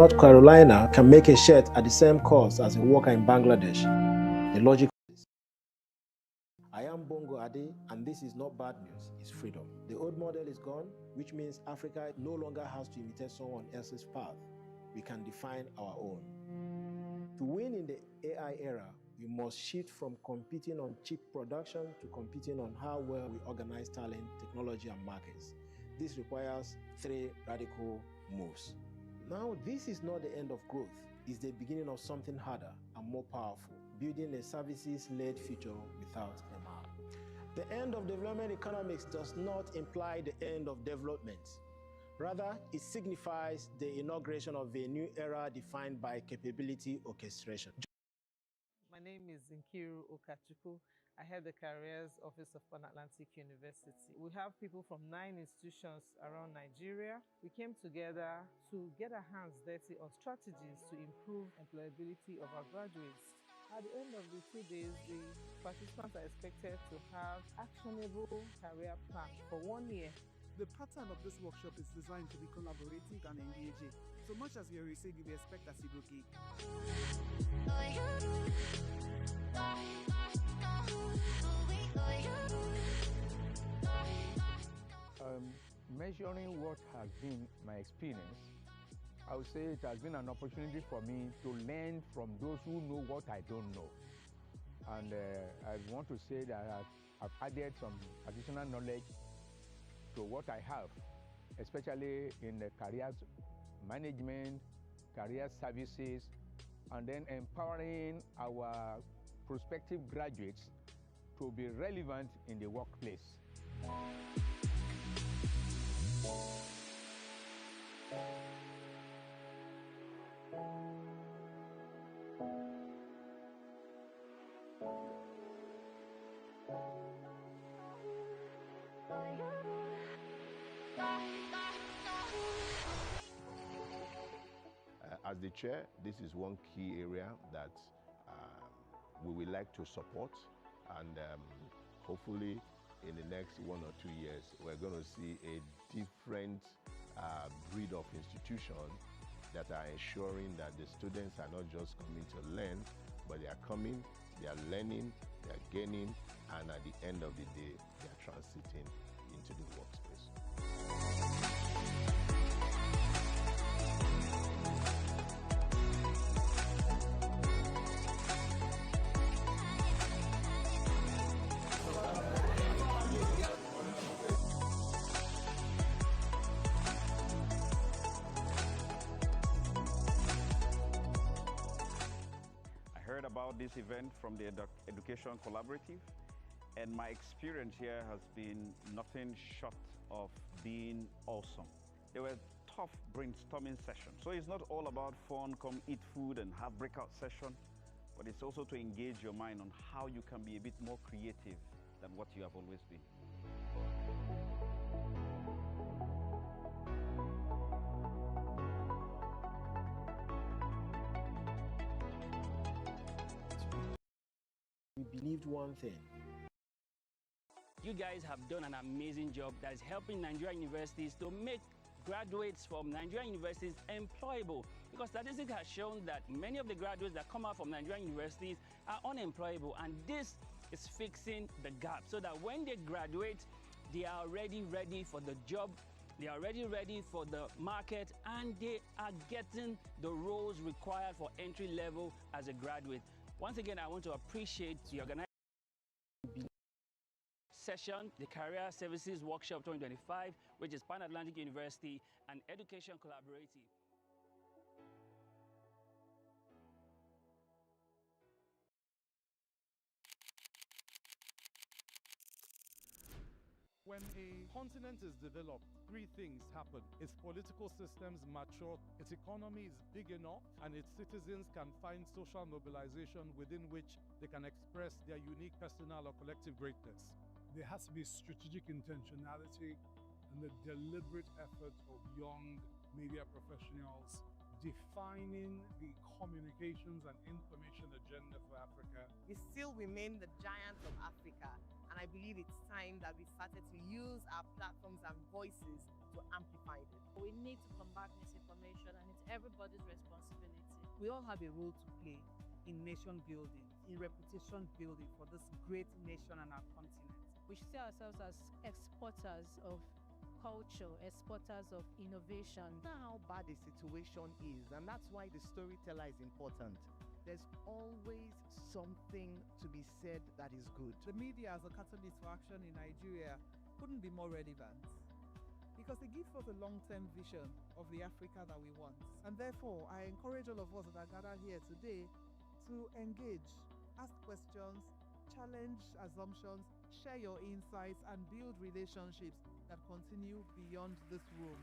North Carolina can make a shirt at the same cost as a worker in Bangladesh. The logic is, I am Bongo Adi, and this is not bad news, it's freedom. The old model is gone, which means Africa no longer has to imitate someone else's path. We can define our own. To win in the AI era, we must shift from competing on cheap production to competing on how well we organize talent, technology, and markets. This requires 3 radical moves. Now, this is not the end of growth. It's the beginning of something harder and more powerful, building a services-led future without MR. The end of development economics does not imply the end of development. Rather, it signifies the inauguration of a new era defined by capability orchestration. My name is Nkiru Okachuku. I head the Careers Office of Pan Atlantic University. We have people from 9 institutions around Nigeria. We came together to get our hands dirty on strategies to improve employability of our graduates. At the end of the 2 days, the participants are expected to have actionable career plans for 1 year. The pattern of this workshop is designed to be collaborative and engaging. So much as you receive, you will expect as you go gig. Measuring what has been my experience, I would say it has been an opportunity for me to learn from those who know what I don't know. And I want to say that I've added some additional knowledge to what I have, especially in the careers management, career services, and then empowering our prospective graduates to be relevant in the workplace. As the chair, this is one key area that we would like to support, and hopefully in the next 1 or 2 years, we're going to see a different breed of institution that are ensuring that the students are not just coming to learn, but they are coming, they are learning, they are gaining, and at the end of the day, they are transiting into the workspace. About this event from the Education Collaborative, and my experience here has been nothing short of being awesome. They were tough brainstorming sessions, so it's not all about fun, come eat food and have breakout session, but it's also to engage your mind on how you can be a bit more creative than what you have always been. We believed one thing. You guys have done an amazing job that is helping Nigerian universities to make graduates from Nigerian universities employable, because statistics has shown that many of the graduates that come out from Nigerian universities are unemployable, and this is fixing the gap so that when they graduate, they are already ready for the job, they are already ready for the market, and they are getting the roles required for entry level as a graduate. Once again, I want to appreciate the organization session, the Career Services Workshop 2025, which is Pan Atlantic University and Education Collaborative. When a continent is developed, 3 things happen. Its political systems mature, its economy is big enough, and its citizens can find social mobilization within which they can express their unique personal or collective greatness. There has to be strategic intentionality and the deliberate effort of young media professionals defining the communications and information agenda for Africa. We still remain the giants of Africa, and I believe it's time that we started to use our platforms and voices to amplify it. We need to combat misinformation, and it's everybody's responsibility. We all have a role to play in nation building, in reputation building for this great nation and our continent. We should see ourselves as exporters of culture, exporters of innovation. That's how bad the situation is, and that's why the storyteller is important. There's always something to be said that is good. The media as a catalyst for action in Nigeria couldn't be more relevant, because they give us a long-term vision of the Africa that we want. And therefore, I encourage all of us that are gathered here today to engage, ask questions, challenge assumptions, share your insights, and build relationships that continue beyond this room.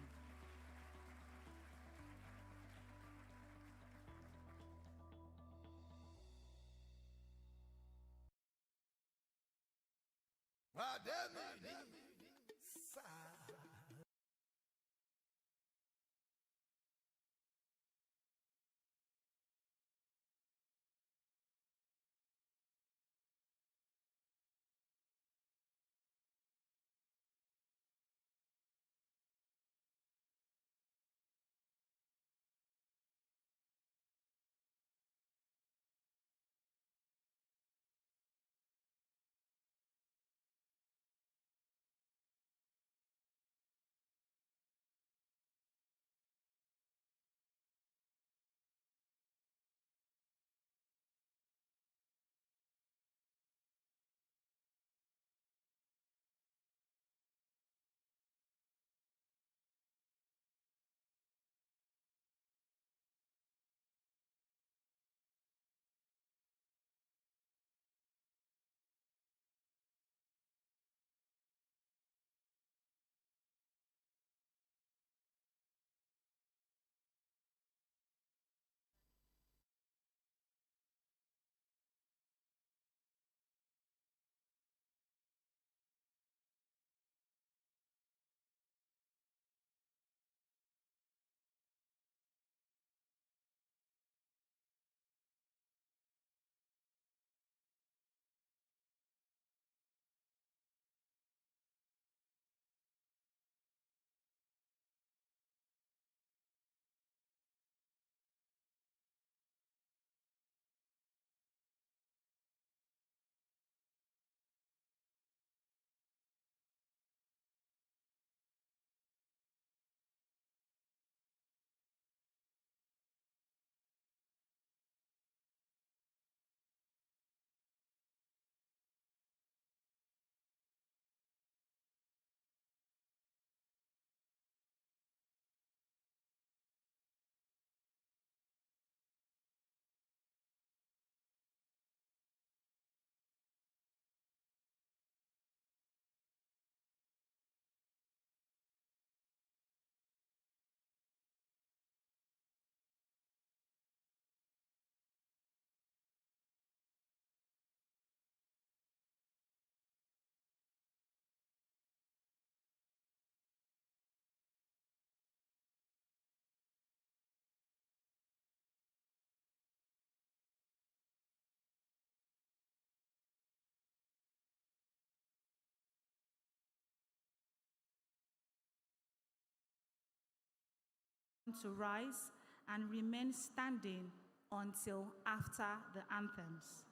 To rise and remain standing until after the anthems.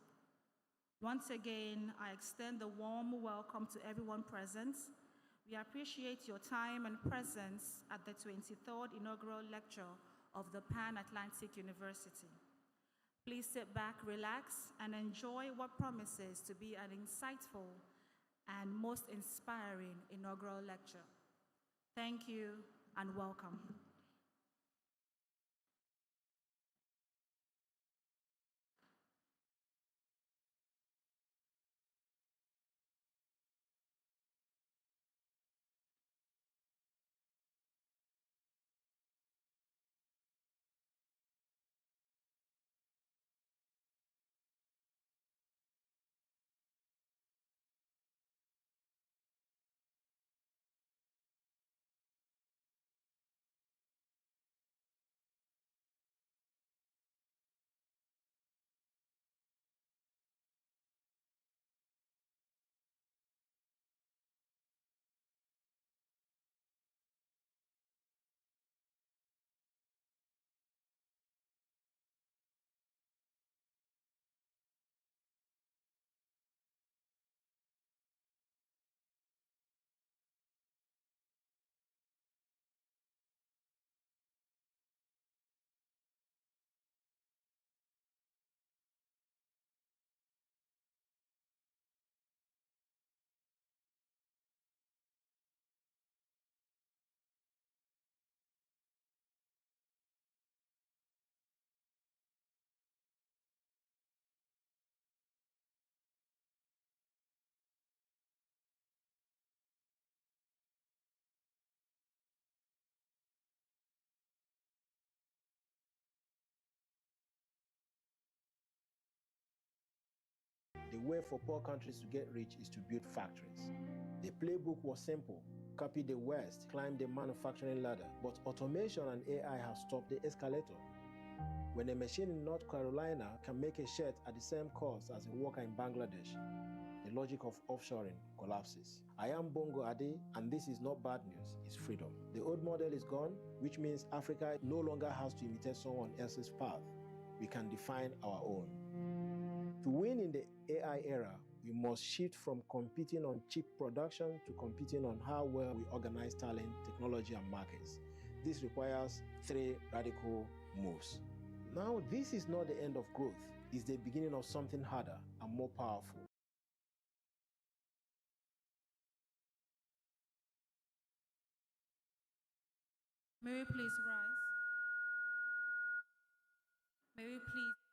Once again, I extend a warm welcome to everyone present. We appreciate your time and presence at the 23rd Inaugural Lecture of the Pan-Atlantic University. Please sit back, relax, and enjoy what promises to be an insightful and most inspiring inaugural lecture. Thank you and welcome. the way for poor countries to get rich is to build factories. The playbook was simple. Copy the West, climb the manufacturing ladder. But automation and AI have stopped the escalator. When a machine in North Carolina can make a shirt at the same cost as a worker in Bangladesh, the logic of offshoring collapses. I am Bongo Adi, and this is not bad news, it's freedom. The old model is gone, which means Africa no longer has to imitate someone else's path. We can define our own. To win in the AI era, we must shift from competing on cheap production to competing on how well we organize talent, technology, and markets. This requires 3 radical moves. Now, this is not the end of growth, it's the beginning of something harder and more powerful. May we please rise? May we please?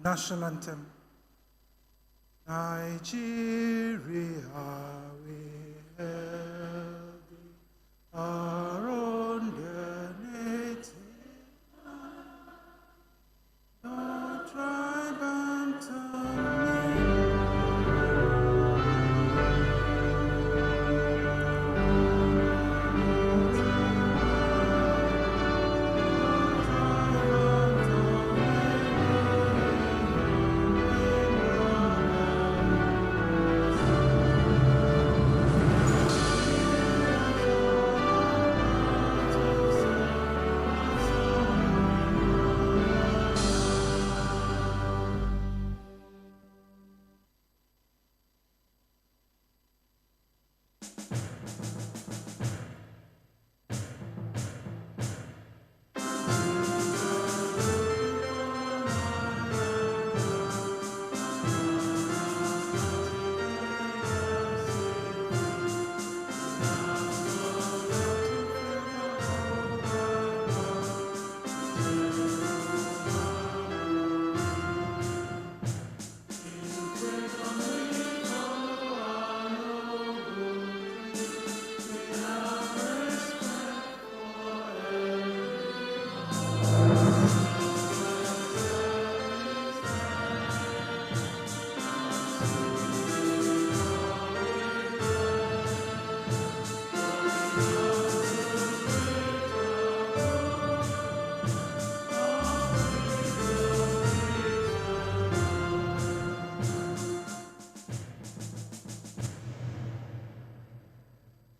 National anthem. Nigeria, we hail thee, our own dear native land, your tribe and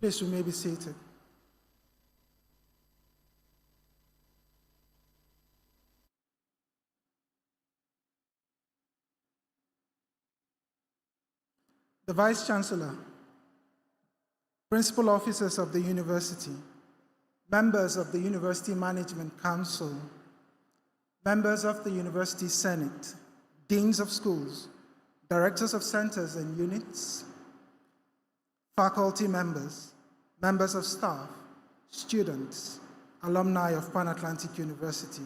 please, you may be seated. The Vice Chancellor, Principal Officers of the University, members of the University Management Council, members of the University Senate, deans of schools, directors of centers and units, faculty members, members of staff, students, alumni of Pan-Atlantic University,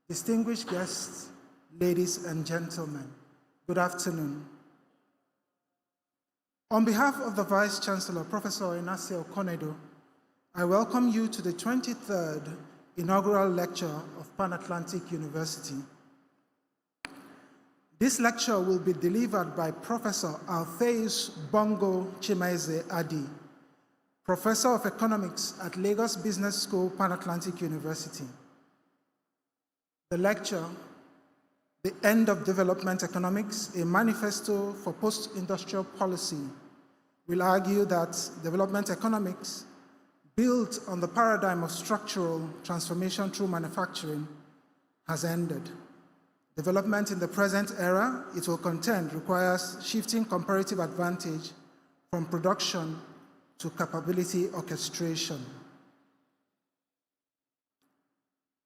distinguished guests, ladies and gentlemen, good afternoon. On behalf of the Vice Chancellor, Professor Inaugural Lecture, I welcome you to the 23rd Inaugural Lecture of Pan-Atlantic University. This lecture will be delivered by Professor Bongo Adi, Professor of Economics at Lagos Business School, Pan-Atlantic University. The lecture, The End of Development Economics, a Manifesto for Post-Industrial Policy, will argue that development economics, built on the paradigm of structural transformation through manufacturing, has ended. Development in the present era, it will contend, requires shifting comparative advantage from production to capability orchestration.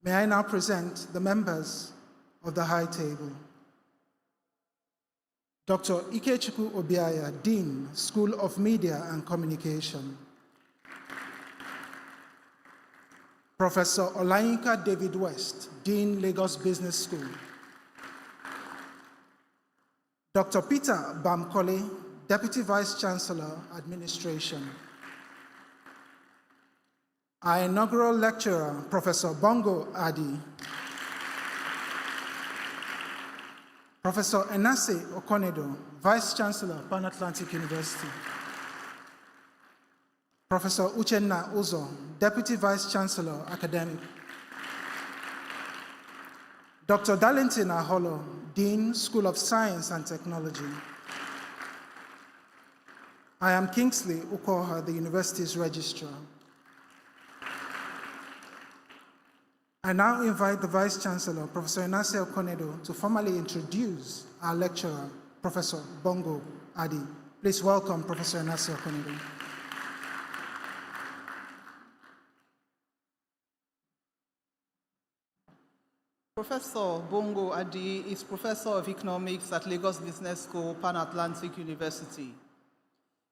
May I now present the members of the High Table. Dr. Ikechukwu Obiaya, Dean, School of Media and Communication. Professor Olayinka David West, Dean, Lagos Business School. Dr. Peter Bamkole, Deputy Vice Chancellor, Administration. Our inaugural lecturer, Professor Bongo Adi. Professor Enase Okonedo, Vice Chancellor, Pan-Atlantic University. Professor Uchenna Uzo, Deputy Vice Chancellor, Academic. Dr. Darlington Aholo, Dean, School of Science and Technology. I am Kingsley Ukoha, the university's registrar. I now invite the Vice Chancellor, Professor Enase Okonedo, to formally introduce our lecturer, Professor Bongo Adi. Please welcome Professor Enase Okonedo. Professor Bongo Adi is Professor of Economics at Lagos Business School, Pan-Atlantic University.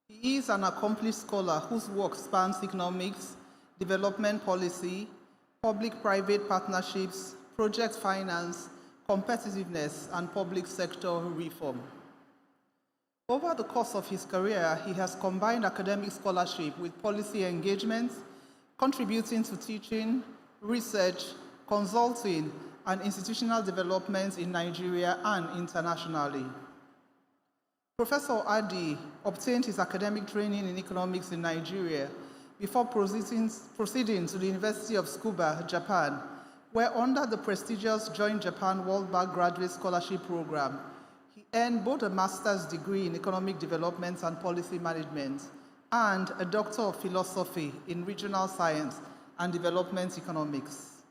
He is an accomplished scholar whose work spans economics, development policy, public-private partnerships, project finance, competitiveness, and public sector reform. Over the course of his career, he has combined academic scholarship with policy engagement, contributing to teaching, research, consulting, and institutional development in Nigeria and internationally. Professor Adi obtained his academic training in economics in Nigeria before proceeding to the University of Tsukuba, Japan, where under the prestigious Joint Japan World Bank Graduate Scholarship Program, he earned both a master's degree in economic development and policy management and a Doctor of Philosophy in regional science and development economics.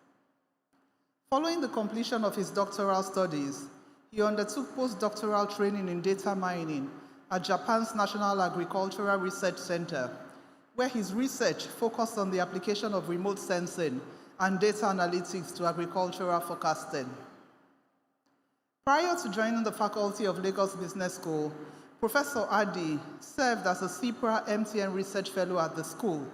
Following the completion of his doctoral studies, he undertook postdoctoral training in data mining at Japan's National Agricultural Research Center, where his research focused on the application of remote sensing and data analytics to agricultural forecasting. Prior to joining the faculty of Lagos Business School, Professor Adi served as a CIPRA MTN Research Fellow at the school,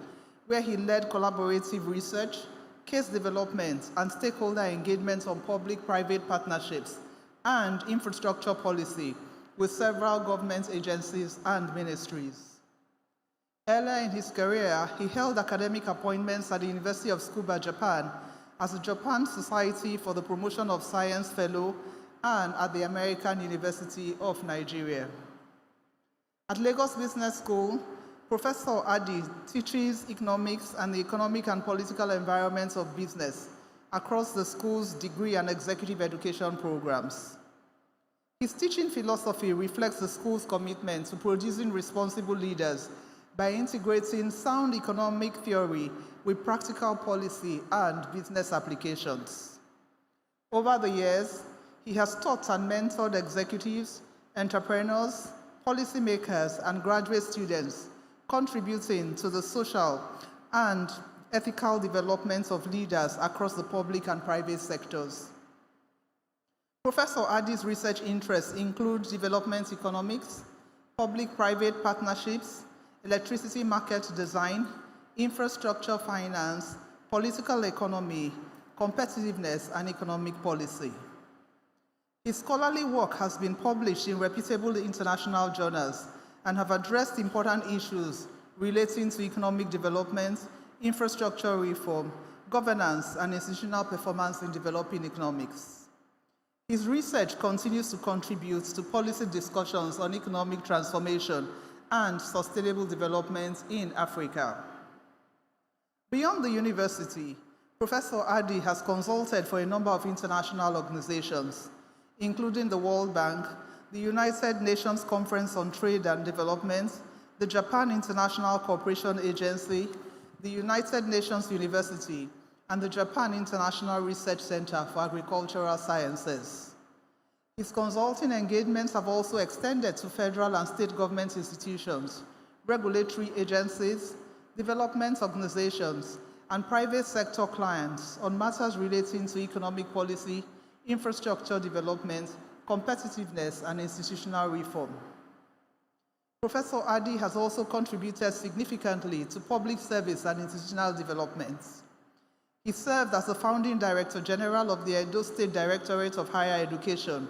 where he led collaborative research, case development, and stakeholder engagement on public-private partnerships and infrastructure policy with several government agencies and ministries. Earlier in his career, he held academic appointments at the University of Tsukuba, Japan, as a Japan Society for the Promotion of Science Fellow and at the American University of Nigeria. At Lagos Business School, Professor Adi teaches economics and the economic and political environments of business across the school's degree and executive education programs. His teaching philosophy reflects the school's commitment to producing responsible leaders by integrating sound economic theory with practical policy and business applications. Over the years, he has taught and mentored executives, entrepreneurs, policymakers, and graduate students, contributing to the social and ethical development of leaders across the public and private sectors. Professor Adi's research interests include development economics, public-private partnerships, electricity market design, infrastructure finance, political economy, competitiveness, and economic policy. His scholarly work has been published in reputable international journals and have addressed important issues relating to economic development, infrastructure reform, governance, and institutional performance in developing economics. His research continues to contribute to policy discussions on economic transformation and sustainable development in Africa. Beyond the university, Professor Adi has consulted for a number of international organizations, including the World Bank, the United Nations Conference on Trade and Development, the Japan International Cooperation Agency, the United Nations University, and the Japan International Research Center for Agricultural Sciences. His consulting engagements have also extended to federal and state government institutions, regulatory agencies, development organizations, and private sector clients on matters relating to economic policy, infrastructure development, competitiveness, and institutional reform. Professor Adi has also contributed significantly to public service and institutional development. He served as the founding Director General of the Edo State Directorate of Higher Education,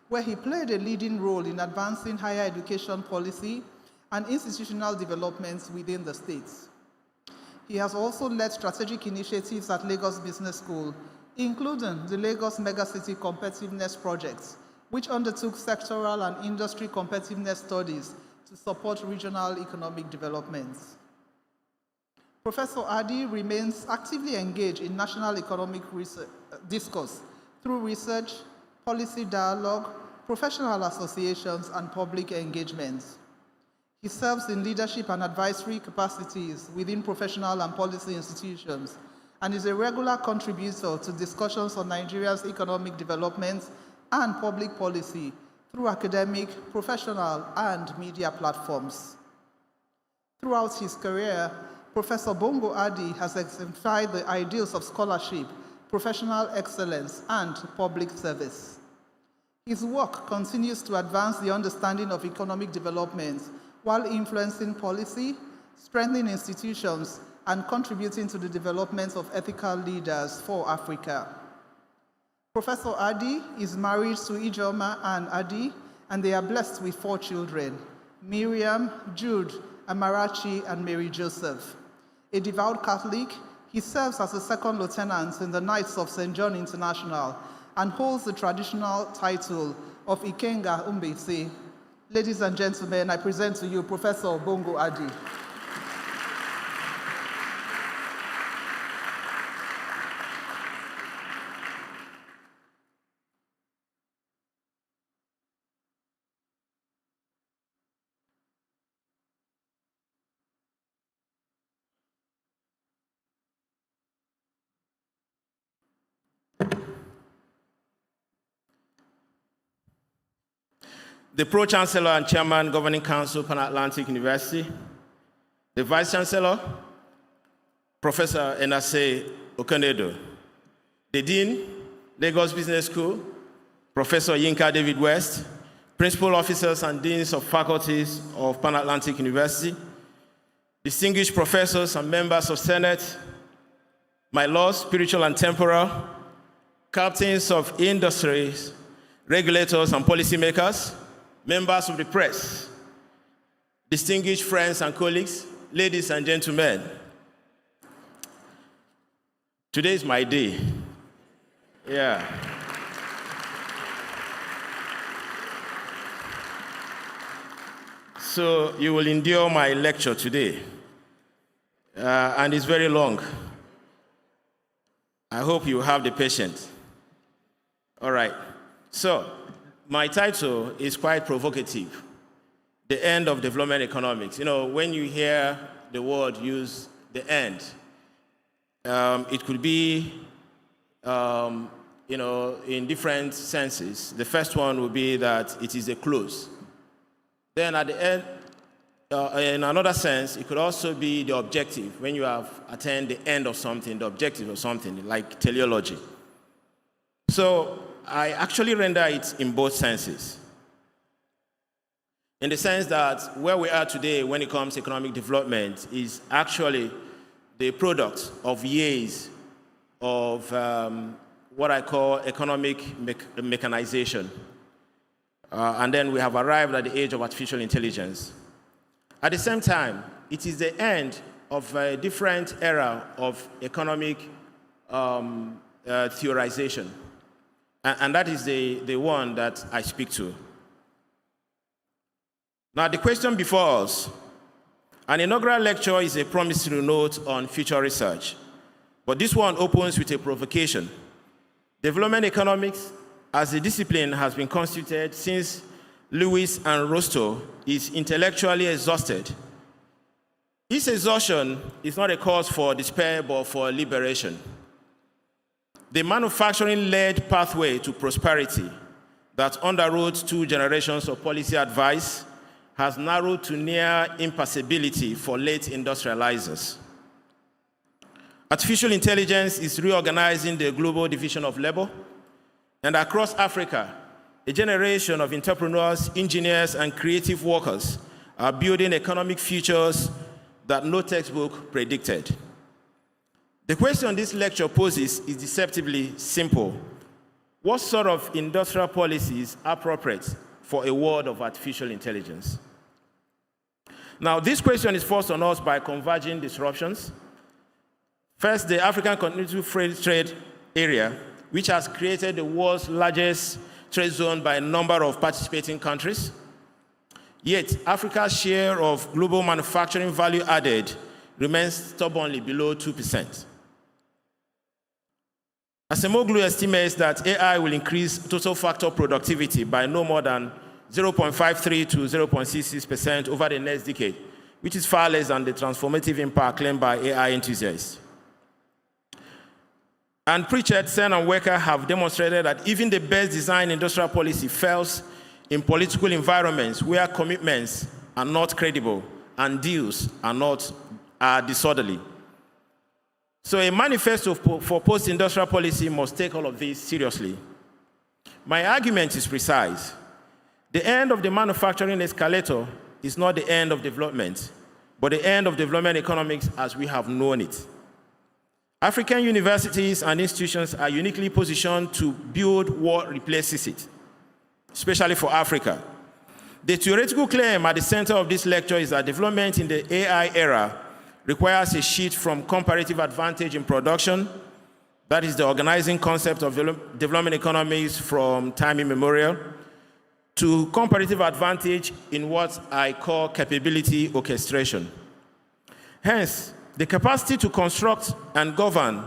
where he played a leading role in advancing higher education policy and institutional developments within the states. He has also led strategic initiatives at Lagos Business School, including the Lagos Megacity Competitiveness Project, which undertook sectoral and industry competitiveness studies to support regional economic developments. Professor Adi remains actively engaged in national economic discourse through research, policy dialogue, professional associations, and public engagements. He serves in leadership and advisory capacities within professional and policy institutions and is a regular contributor to discussions on Nigeria's economic development and public policy through academic, professional, and media platforms. Throughout his career, Professor Bongo Adi has exemplified the ideals of scholarship, professional excellence, and public service. His work continues to advance the understanding of economic development while influencing policy, strengthening institutions, and contributing to the development of ethical leaders for Africa. Professor Adi is married to Ijoma and Adi, and they are blessed with 4 children, Miriam, Jude, Amarachi, and Mary Joseph. A devout Catholic, he serves as a second lieutenant in the Knights of St. John International and holds the traditional title of Ikenga Umbese. Ladies and gentlemen, I present to you Professor Bongo Adi. The Pro-Chancellor and Chairman, Governing Council, Pan-Atlantic University, the Vice-Chancellor, Professor Enase Okonedo, the Dean, Lagos Business School, Professor Yinka David West, Principal Officers and Deans of Faculties of Pan-Atlantic University, distinguished professors and members of Senate, my lords, spiritual and temporal, captains of industries, regulators and policymakers, members of the press, distinguished friends and colleagues, ladies and gentlemen. Today is my day. Yeah. So you will endure my lecture today. And it's very long. I hope you have the patience. All right. So, my title is quite provocative. The end of development economics. You know, when you hear the word use, the end, it could be, in different senses. The first one would be that it is a close. Then at the end, in another sense, it could also be the objective. When you have attained the end of something, the objective of something, like teleology. So, I actually render it in both senses. In the sense that where we are today when it comes to economic development is actually the product of years of what I call economic mechanization. And then we have arrived at the age of artificial intelligence. At the same time, it is the end of a different era of economic theorization. And that is the one that I speak to. Now, the question before us, an inaugural lecture is a promissory note on future research. But this one opens with a provocation. Development economics as a discipline has been constituted since Lewis and Rostow is intellectually exhausted. This exhaustion is not a cause for despair, but for liberation. The manufacturing-led pathway to prosperity that underwrote 2 generations of policy advice has narrowed to near impassability for late industrializers. Artificial intelligence is reorganizing the global division of labor, and across Africa, a generation of entrepreneurs, engineers, and creative workers are building economic futures that no textbook predicted. The question this lecture poses is deceptively simple. What sort of industrial policies are appropriate for a world of artificial intelligence? Now, this question is forced on us by converging disruptions. First, the African Continental Free Trade Area, which has created the world's largest trade zone by a number of participating countries. Yet, Africa's share of global manufacturing value added remains stubbornly below 2%. Acemoglu estimates that AI will increase total factor productivity by no more than 0.53 to 0.66% over the next decade, which is far less than the transformative impact claimed by AI enthusiasts. And Pritchett, Sen, and Wecker have demonstrated that even the best designed industrial policy fails in political environments where commitments are not credible and deals are disorderly. So a manifesto for post-industrial policy must take all of this seriously. My argument is precise. The end of the manufacturing escalator is not the end of development, but the end of development economics as we have known it. African universities and institutions are uniquely positioned to build what replaces it, especially for Africa. The theoretical claim at the center of this lecture is that development in the AI era requires a shift from comparative advantage in production, that is the organizing concept of development economics from time immemorial, to comparative advantage in what I call capability orchestration. Hence, the capacity to construct and govern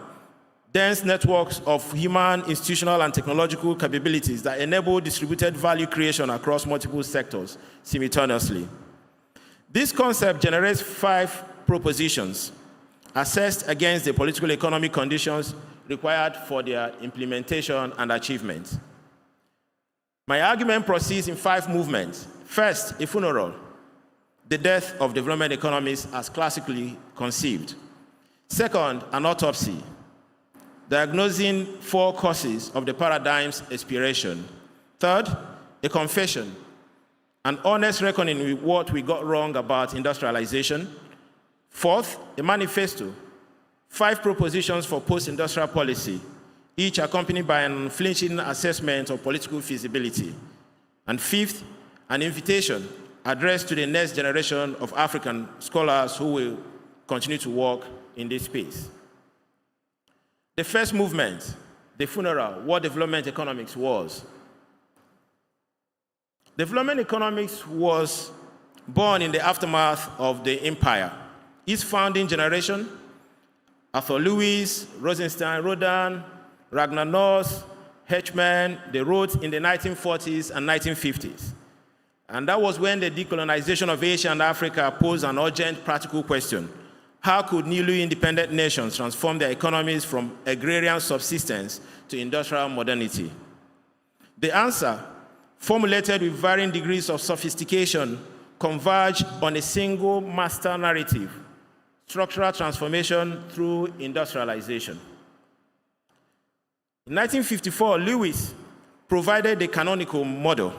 dense networks of human, institutional, and technological capabilities that enable distributed value creation across multiple sectors simultaneously. This concept generates 5 propositions assessed against the political economic conditions required for their implementation and achievement. My argument proceeds in 5 movements. First, a funeral, the death of development economies as classically conceived. Second, an autopsy, diagnosing 4 causes of the paradigm's expiration. Third, a confession, an honest reckoning with what we got wrong about industrialization. Fourth, a manifesto, 5 propositions for post-industrial policy, each accompanied by an unflinching assessment of political feasibility. And fifth, an invitation addressed to the next generation of African scholars who will continue to work in this space. The first movement, the funeral, what development economics was. Development economics was born in the aftermath of the empire. Its founding generation, Arthur Lewis, Rosenstein, Rodin, Ragnar North, Hedgeman, they wrote in the 1940s and 1950s. And that was when the decolonization of Asia and Africa posed an urgent practical question. How could newly independent nations transform their economies from agrarian subsistence to industrial modernity? The answer, formulated with varying degrees of sophistication, converged on a single master narrative: structural transformation through industrialization. In 1954, Lewis provided the canonical model.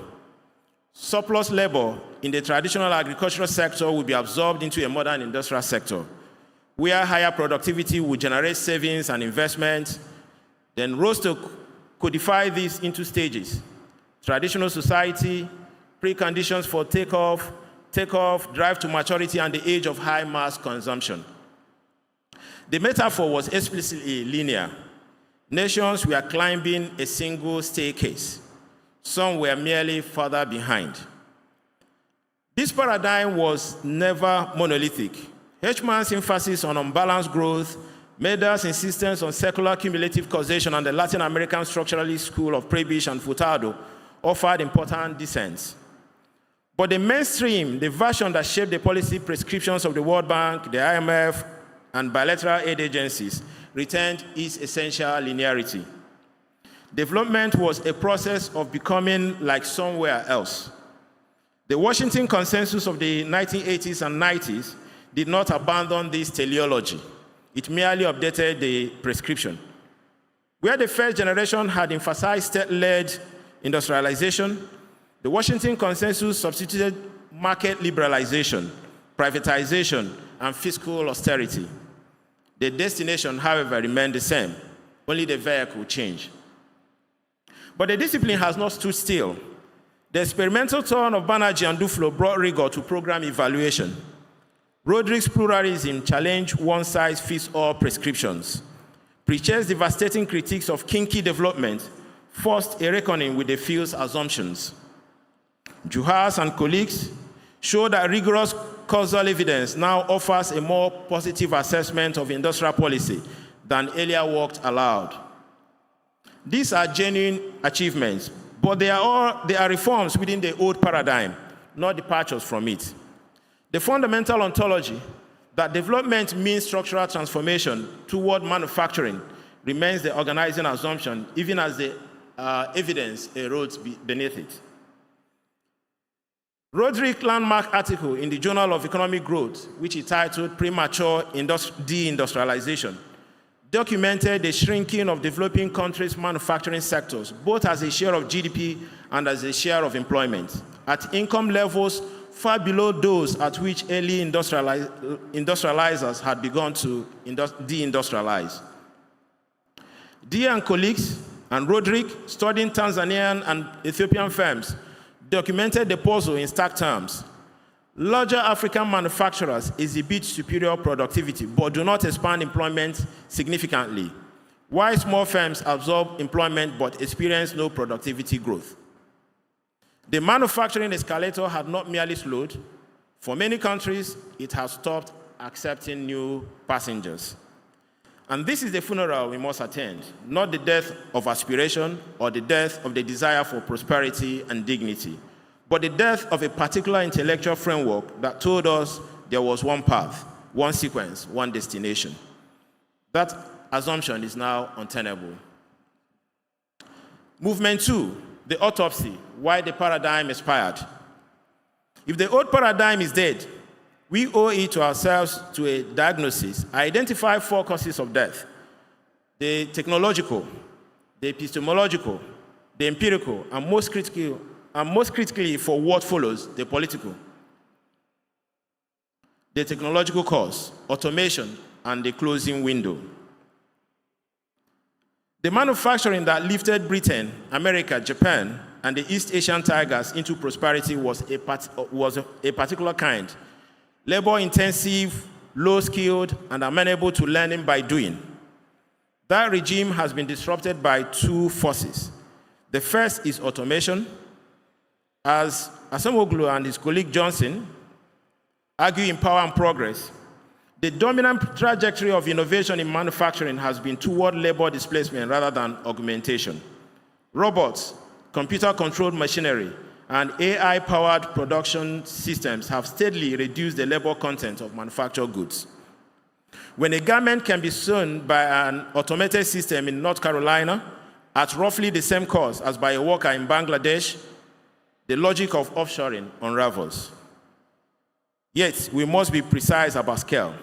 Surplus labor in the traditional agricultural sector will be absorbed into a modern industrial sector, where higher productivity will generate savings and investment. Then rose to codify this into stages: traditional society, preconditions for takeoff, drive to maturity, and the age of high mass consumption. The metaphor was explicitly linear. Nations were climbing a single staircase. Some were merely further behind. This paradigm was never monolithic. Hedgeman's emphasis on unbalanced growth, Mader's insistence on secular cumulative causation, and the Latin American structuralist school of Prebisch and Furtado offered important dissents. But the mainstream, the version that shaped the policy prescriptions of the World Bank, the IMF, and bilateral aid agencies, retained its essential linearity. Development was a process of becoming like somewhere else. The Washington Consensus of the 1980s and 90s did not abandon this teleology. It merely updated the prescription. Where the first generation had emphasized state-led industrialization, the Washington Consensus substituted market liberalization, privatization, and fiscal austerity. The destination, however, remained the same. Only the vehicle changed. But the discipline has not stood still. The experimental turn of Banerjee and Duflo brought rigor to program evaluation. Roderick's pluralism challenged one-size-fits-all prescriptions. Preacher's devastating critiques of kinky development forced a reckoning with the field's assumptions. Juhas and colleagues showed that rigorous causal evidence now offers a more positive assessment of industrial policy than earlier work allowed. These are genuine achievements, but they are reforms within the old paradigm, not departures from it. The fundamental ontology that development means structural transformation toward manufacturing remains the organizing assumption, even as the evidence erodes beneath it. Roderick's landmark article in the Journal of Economic Growth, which he titled Premature Deindustrialization, documented the shrinking of developing countries' manufacturing sectors, both as a share of GDP and as a share of employment, at income levels far below those at which early industrializers had begun to deindustrialize. Dia and colleagues and Roderick, studying Tanzanian and Ethiopian firms, documented the puzzle in stark terms. Larger African manufacturers exhibit superior productivity but do not expand employment significantly, while small firms absorb employment but experience no productivity growth. The manufacturing escalator had not merely slowed. For many countries, it has stopped accepting new passengers. And this is the funeral we must attend, not the death of aspiration or the death of the desire for prosperity and dignity, but the death of a particular intellectual framework that told us there was one path, one sequence, one destination. That assumption is now untenable. Movement 2, the autopsy, why the paradigm expired. If the old paradigm is dead, we owe it to ourselves to a diagnosis, identify 4 causes of death: the technological, the epistemological, the empirical, and most critically for what follows, the political. The technological cause, automation, and the closing window. The manufacturing that lifted Britain, America, Japan, and the East Asian tigers into prosperity was a particular kind: labor-intensive, low-skilled, and amenable to learning by doing. That regime has been disrupted by 2 forces. The first is automation. As Acemoglu and his colleague Johnson argue in Power and Progress, the dominant trajectory of innovation in manufacturing has been toward labor displacement rather than augmentation. Robots, computer-controlled machinery, and AI-powered production systems have steadily reduced the labor content of manufactured goods. When a garment can be sewn by an automated system in North Carolina at roughly the same cost as by a worker in Bangladesh, the logic of offshoring unravels. Yet, we must be precise about scale.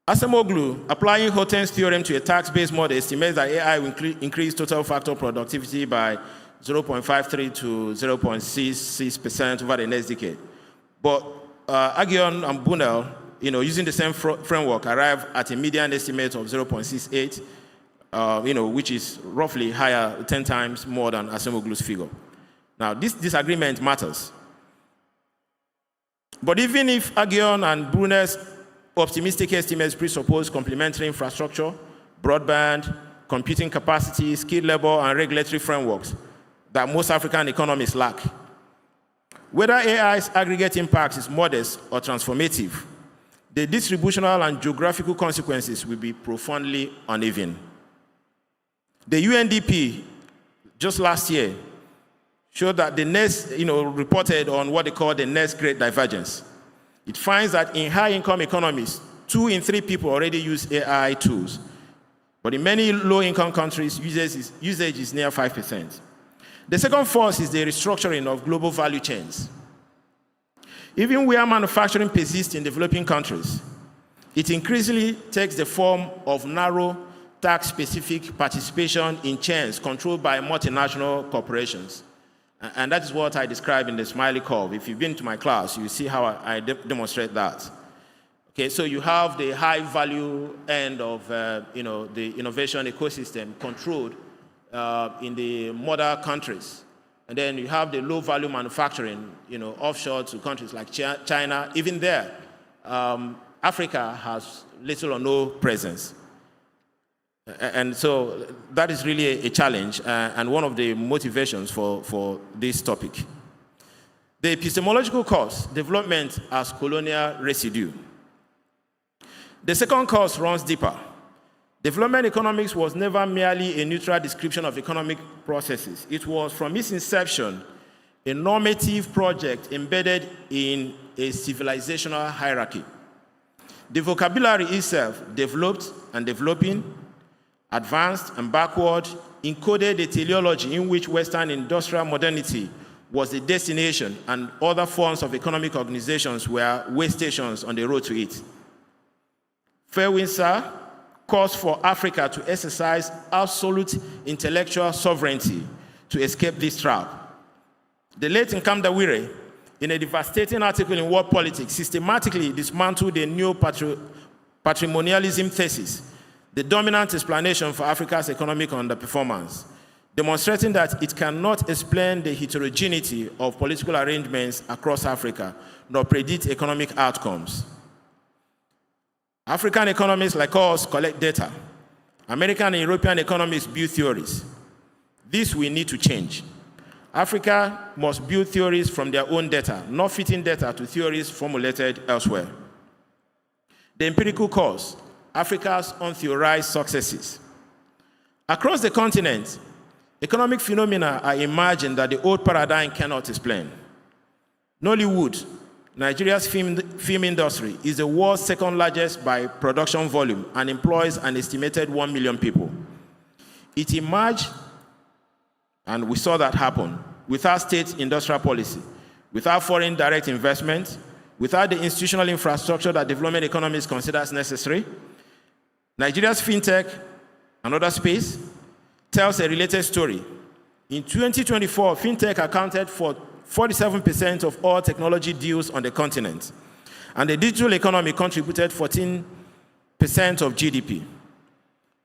Acemoglu, applying Houghton's theorem to a tax-based model, estimates that AI will increase total factor productivity by 0.53 to 0.66% over the next decade. But Agion and Bunel, using the same framework, arrive at a median estimate of 0.68, which is roughly higher, 10 times more than Acemoglu's figure. Now, this disagreement matters. But even if Agion and Brunel's optimistic estimates presuppose complementary infrastructure, broadband, computing capacity, skilled labor, and regulatory frameworks that most African economies lack, whether AI's aggregate impact is modest or transformative, the distributional and geographical consequences will be profoundly uneven. The UNDP, just last year, showed that the next, reported on what they call the next great divergence. It finds that in high-income economies, 2 in 3 people already use AI tools. But in many low-income countries, usage is near 5%. The second force is the restructuring of global value chains. Even where manufacturing persists in developing countries, it increasingly takes the form of narrow, tax-specific participation in chains controlled by multinational corporations. And that is what I describe in the smiley curve. If you've been to my class, you see how I demonstrate that. Okay, so you have the high-value end of the innovation ecosystem controlled in the mother countries. And then you have the low-value manufacturing, offshore to countries like China. Even there, Africa has little or no presence. And so that is really a challenge and one of the motivations for this topic. The epistemological cause, development as colonial residue. The second cause runs deeper. Development economics was never merely a neutral description of economic processes. It was, from its inception, a normative project embedded in a civilizational hierarchy. The vocabulary itself, developed and developing, advanced and backward, encoded a teleology in which Western industrial modernity was the destination and other forms of economic organizations were way stations on the road to it. Fairwindsor calls for Africa to exercise absolute intellectual sovereignty to escape this trap. The late Nkamdawire, in a devastating article in World Politics, systematically dismantled the neo-patrimonialism thesis the dominant explanation for Africa's economic underperformance, demonstrating that it cannot explain the heterogeneity of political arrangements across Africa, nor predict economic outcomes. African economists like us collect data. American and European economists build theories. This we need to change. Africa must build theories from their own data, not fitting data to theories formulated elsewhere. The empirical cause, Africa's untheorized successes. Across the continent, economic phenomena are emerging that the old paradigm cannot explain. Nollywood, Nigeria's film industry, is the world's second largest by production volume and employs an estimated 1 million people. It emerged, and we saw that happen, without state industrial policy, without foreign direct investment, without the institutional infrastructure that development economists consider necessary. Nigeria's fintech, another space, tells a related story. In 2024, fintech accounted for 47% of all technology deals on the continent, and the digital economy contributed 14% of GDP.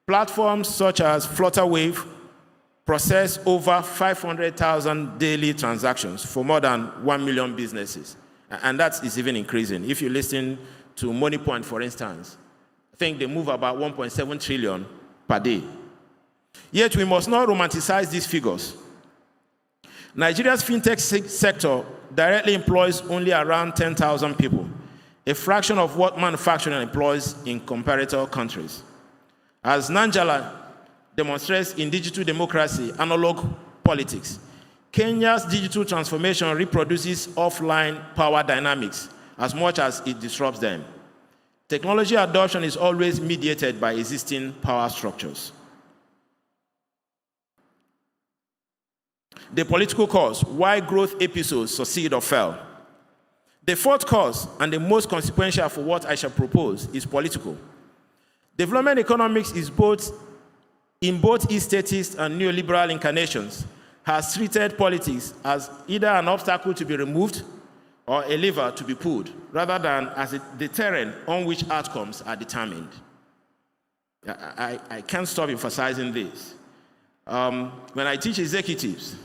Platforms such as Flutterwave process over 500,000 daily transactions for more than 1 million businesses, and that is even increasing. If you listen to MoneyPoint, for instance, I think they move about 1.7 trillion per day. Yet we must not romanticize these figures. Nigeria's fintech sector directly employs only around 10,000 people, a fraction of what manufacturing employs in comparator countries. As Nanjala demonstrates in Digital Democracy, Analog Politics, Kenya's digital transformation reproduces offline power dynamics as much as it disrupts them. Technology adoption is always mediated by existing power structures. The political cause, why growth episodes succeed or fail. The fourth cause, and the most consequential for what I shall propose, is political. Development economics is in both statist and neoliberal incarnations, has treated politics as either an obstacle to be removed or a lever to be pulled, rather than as a deterrent on which outcomes are determined. I can't stop emphasizing this. When I teach executives,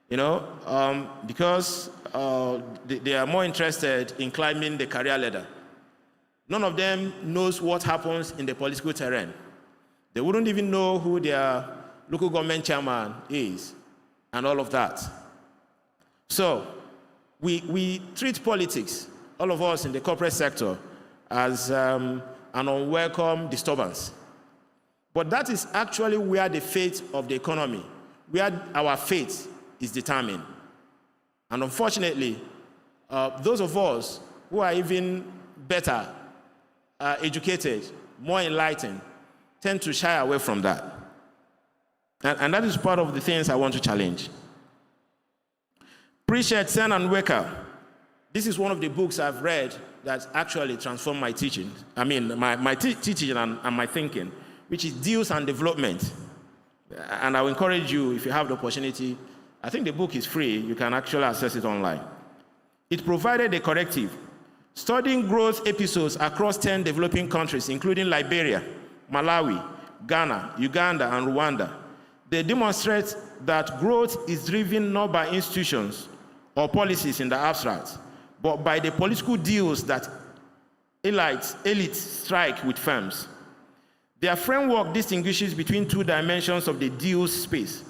because they are more interested in climbing the career ladder. None of them knows what happens in the political terrain. They wouldn't even know who their local government chairman is and all of that. So we treat politics, all of us in the corporate sector, as an unwelcome disturbance. But that is actually where the fate of the economy, where our fate is determined. And unfortunately, those of us who are even better educated, more enlightened, tend to shy away from that. And that is part of the things I want to challenge. Pritchett, Sen and Waker. This is one of the books I've read that actually transformed my teaching. I mean, my teaching and my thinking, which is Deals and Development. And I will encourage you, if you have the opportunity, I think the book is free. You can actually access it online. It provided a corrective. Studying growth episodes across 10 developing countries, including Liberia, Malawi, Ghana, Uganda, and Rwanda, they demonstrate that growth is driven not by institutions or policies in the abstract, but by the political deals that elites strike with firms. Their framework distinguishes between two dimensions of the deals space,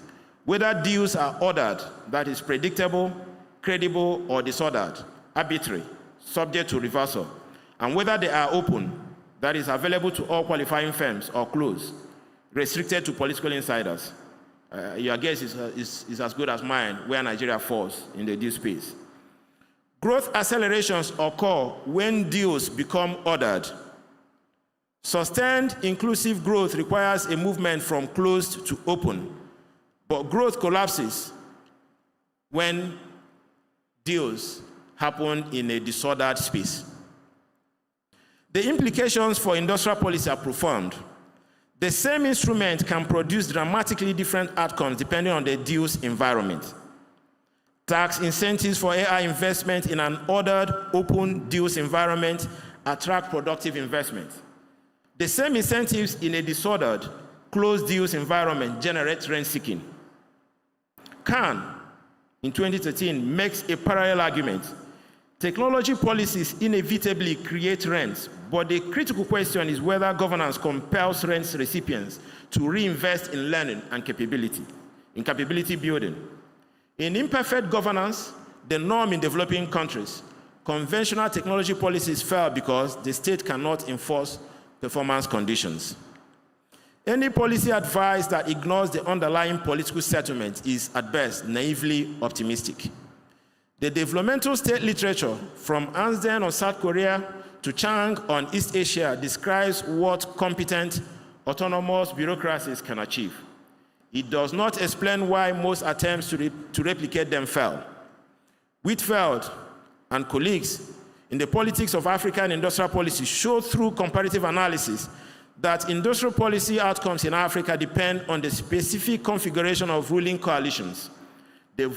whether deals are ordered, that is predictable, credible, or disordered, arbitrary, subject to reversal, and whether they are open, that is available to all qualifying firms, or closed, restricted to political insiders. Your guess is as good as mine where Nigeria falls in the deal space. Growth accelerations occur when deals become ordered. Sustained inclusive growth requires a movement from closed to open, but growth collapses when deals happen in a disordered space. The implications for industrial policy are profound. The same instrument can produce dramatically different outcomes depending on the deal's environment. Tax incentives for AI investment in an ordered, open deals environment attract productive investment. The same incentives in a disordered, closed deals environment generate rent-seeking. Khan, in 2013, makes a parallel argument. Technology policies inevitably create rents, but the critical question is whether governance compels rent recipients to reinvest in learning and capability building. In imperfect governance, the norm in developing countries, conventional technology policies fail because the state cannot enforce performance conditions. Any policy advice that ignores the underlying political settlement is, at best, naively optimistic. The developmental state literature, from Ansden on South Korea to Chang on East Asia, describes what competent, autonomous bureaucracies can achieve. It does not explain why most attempts to replicate them fail. Whitfield and colleagues in the Politics of African Industrial Policy show through comparative analysis that industrial policy outcomes in Africa depend on the specific configuration of ruling coalitions, the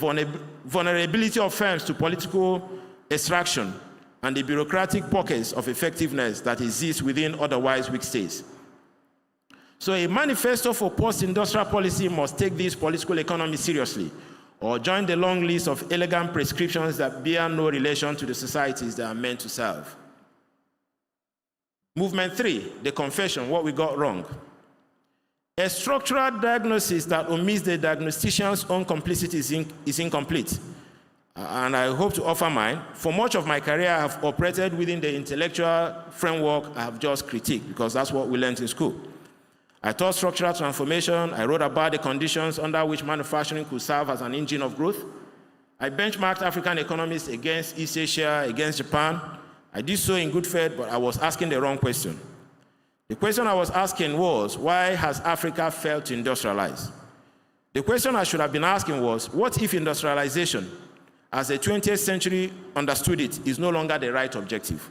vulnerability of firms to political extraction, and the bureaucratic pockets of effectiveness that exist within otherwise weak states. So a manifesto for post-industrial policy must take this political economy seriously, or join the long list of elegant prescriptions that bear no relation to the societies they are meant to serve. Movement 3, the confession, what we got wrong. A structural diagnosis that omits the diagnostician's own complicity is incomplete. And I hope to offer mine. For much of my career, I have operated within the intellectual framework I have just critiqued, because that's what we learned in school. I taught structural transformation. I wrote about the conditions under which manufacturing could serve as an engine of growth. I benchmarked African economies against East Asia, against Japan. I did so in good faith, but I was asking the wrong question. The question I was asking was, why has Africa failed to industrialize? The question I should have been asking was, what if industrialization, as the 20th century understood it, is no longer the right objective?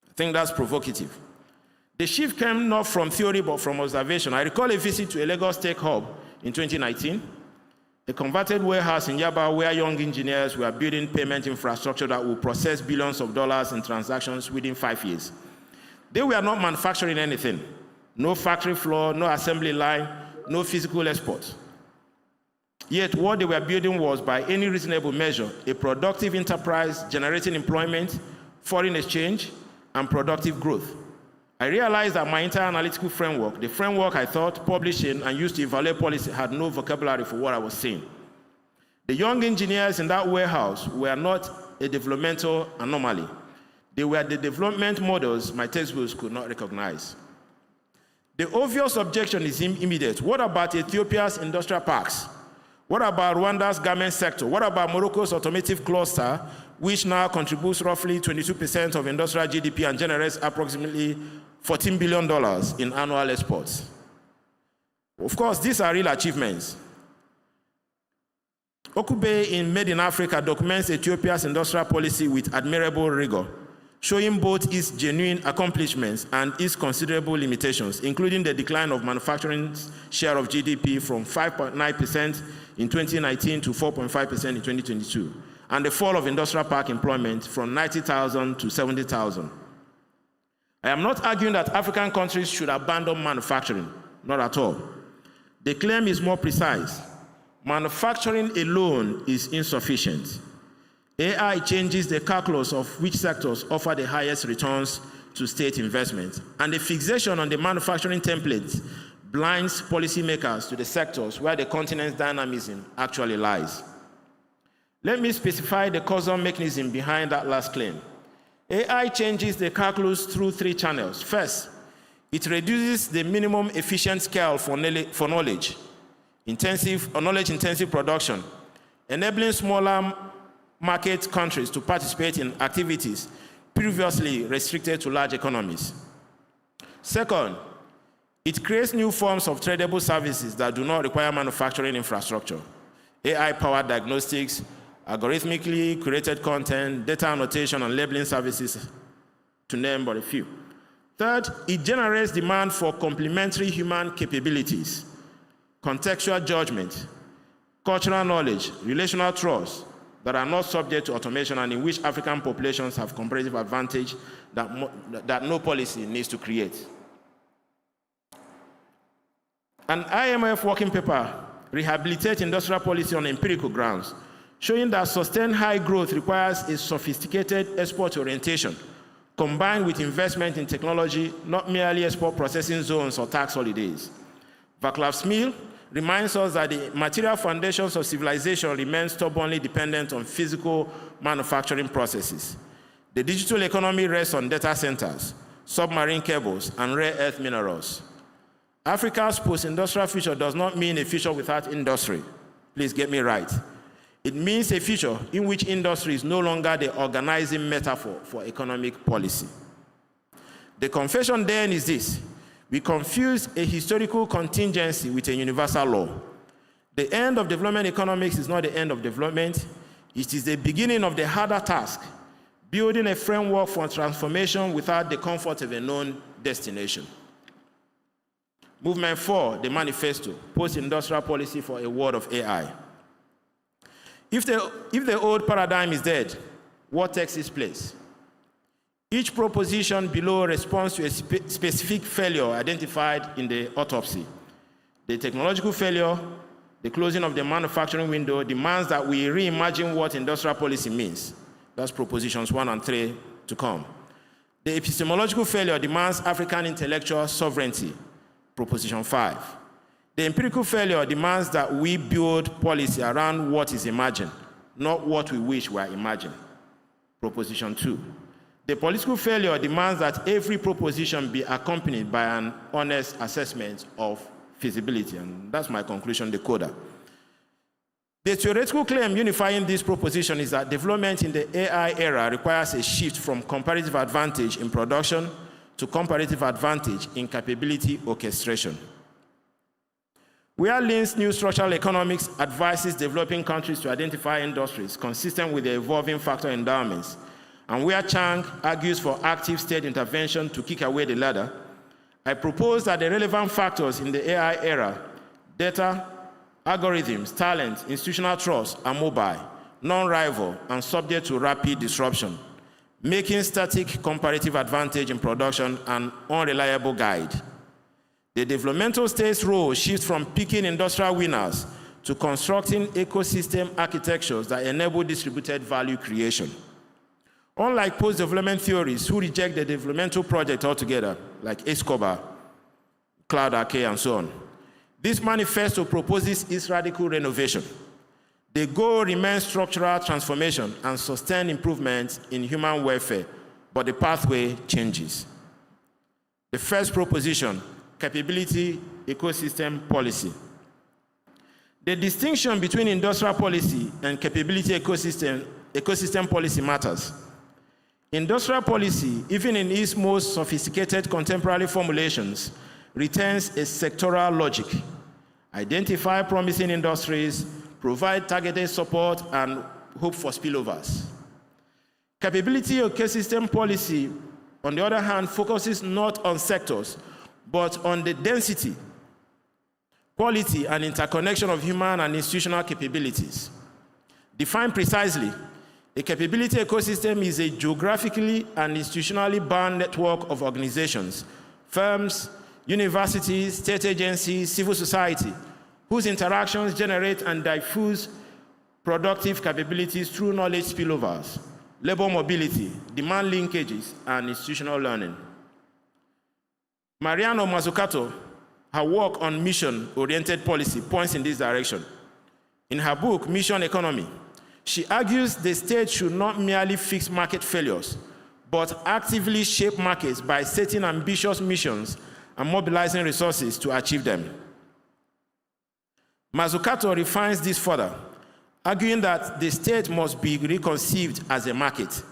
I think that's provocative. The shift came not from theory, but from observation. I recall a visit to a Lagos tech hub in 2019, a converted warehouse in Yaba where young engineers were building payment infrastructure that will process billions of dollars in transactions within 5 years. They were not manufacturing anything. No factory floor, no assembly line, no physical export. Yet what they were building was, by any reasonable measure, a productive enterprise generating employment, foreign exchange, and productive growth. I realized that my entire analytical framework, the framework I thought, publishing, and used to evaluate policy, had no vocabulary for what I was saying. The young engineers in that warehouse were not a developmental anomaly. They were the development models my textbooks could not recognize. The obvious objection is immediate. What about Ethiopia's industrial parks? What about Rwanda's garment sector? What about Morocco's automotive cluster, which now contributes roughly 22% of industrial GDP and generates approximately $14 billion in annual exports? Of course, these are real achievements. Okube in Made in Africa documents Ethiopia's industrial policy with admirable rigor, showing both its genuine accomplishments and its considerable limitations, including the decline of manufacturing's share of GDP from 5.9% in 2019 to 4.5% in 2022, and the fall of industrial park employment from 90,000 to 70,000. I am not arguing that African countries should abandon manufacturing, not at all. The claim is more precise. Manufacturing alone is insufficient. AI changes the calculus of which sectors offer the highest returns to state investment, and the fixation on the manufacturing template blinds policymakers to the sectors where the continent's dynamism actually lies. Let me specify the causal mechanism behind that last claim. AI changes the calculus through 3 channels. First, it reduces the minimum efficient scale for knowledge-intensive production, enabling smaller market countries to participate in activities previously restricted to large economies. Second, it creates new forms of tradable services that do not require manufacturing infrastructure. AI-powered diagnostics, algorithmically curated content, data annotation, and labeling services, to name but a few. Third, it generates demand for complementary human capabilities, contextual judgment, cultural knowledge, relational trust, that are not subject to automation and in which African populations have comparative advantage that no policy needs to create. An IMF working paper rehabilitates industrial policy on empirical grounds, showing that sustained high growth requires a sophisticated export orientation, combined with investment in technology, not merely export processing zones or tax holidays. Václav Smil reminds us that the material foundations of civilization remain stubbornly dependent on physical manufacturing processes. The digital economy rests on data centers, submarine cables, and rare earth minerals. Africa's post-industrial future does not mean a future without industry. Please get me right. It means a future in which industry is no longer the organizing metaphor for economic policy. The confession then is this: we confuse a historical contingency with a universal law. The end of development economics is not the end of development. It is the beginning of the harder task, building a framework for transformation without the comfort of a known destination. Movement 4, the manifesto, post-industrial policy for a world of AI. If the old paradigm is dead, what takes its place? Each proposition below responds to a specific failure identified in the autopsy. The technological failure, the closing of the manufacturing window, demands that we reimagine what industrial policy means. That's propositions 1 and 3 to come. The epistemological failure demands African intellectual sovereignty. Proposition 5. The empirical failure demands that we build policy around what is imagined, not what we wish were imagined. Proposition 2. The political failure demands that every proposition be accompanied by an honest assessment of feasibility, and that's my conclusion, the coda. The theoretical claim unifying this proposition is that development in the AI era requires a shift from comparative advantage in production to comparative advantage in capability orchestration. Where Lean's new structural economics advises developing countries to identify industries consistent with their evolving factor endowments, and where Chang argues for active state intervention to kick away the ladder, I propose that the relevant factors in the AI era, data, algorithms, talent, institutional trust, are mobile, non-rival, and subject to rapid disruption, making static comparative advantage in production an unreliable guide. The developmental state's role shifts from picking industrial winners to constructing ecosystem architectures that enable distributed value creation. Unlike post-development theories who reject the developmental project altogether, like Escobar, Cloud Arcade, and so on, this manifesto proposes its radical renovation. The goal remains structural transformation and sustained improvements in human welfare, but the pathway changes. The first proposition, capability ecosystem policy. The distinction between industrial policy and capability ecosystem policy matters. Industrial policy, even in its most sophisticated contemporary formulations, retains a sectoral logic. Identify promising industries, provide targeted support, and hope for spillovers. Capability ecosystem policy, on the other hand, focuses not on sectors, but on the density, quality, and interconnection of human and institutional capabilities. Defined precisely, a capability ecosystem is a geographically and institutionally bound network of organizations, firms, universities, state agencies, civil society, whose interactions generate and diffuse productive capabilities through knowledge spillovers, labor mobility, demand linkages, and institutional learning. Mariano Mazzucato, her work on mission-oriented policy, points in this direction. In her book, Mission Economy, she argues the state should not merely fix market failures, but actively shape markets by setting ambitious missions and mobilizing resources to achieve them. Mazzucato refines this further, arguing that the state must be reconceived as a market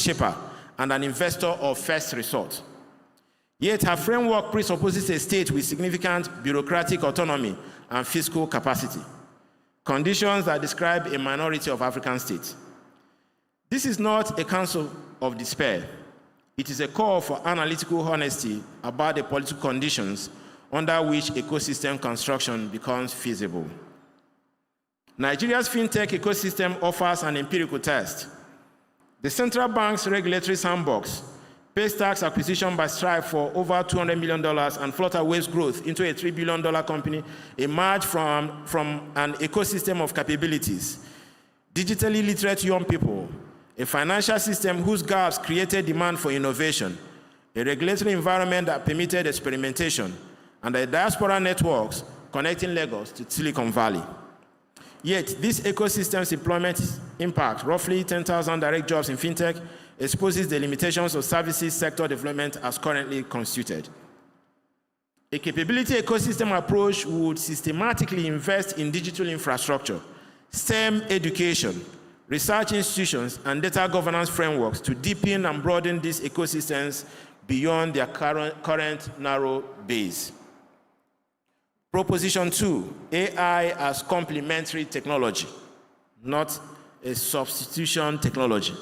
shaper and an investor of first resort. Yet her framework presupposes a state with significant bureaucratic autonomy and fiscal capacity, conditions that describe a minority of African states. This is not a counsel of despair. It is a call for analytical honesty about the political conditions under which ecosystem construction becomes feasible. Nigeria's fintech ecosystem offers an empirical test. The central bank's regulatory sandbox, Paystack's acquisition by Stripe for over $200 million and Flutterwave's growth into a $3 billion company emerged from an ecosystem of capabilities. Digitally literate young people, a financial system whose gaps created demand for innovation, a regulatory environment that permitted experimentation, and the diaspora networks connecting Lagos to Silicon Valley. Yet, this ecosystem's employment impact, roughly 10,000 direct jobs in fintech, exposes the limitations of services sector development as currently constituted. A capability ecosystem approach would systematically invest in digital infrastructure, STEM education, research institutions, and data governance frameworks to deepen and broaden these ecosystems beyond their current narrow base. Proposition 2, AI as complementary technology, not a substitution technology.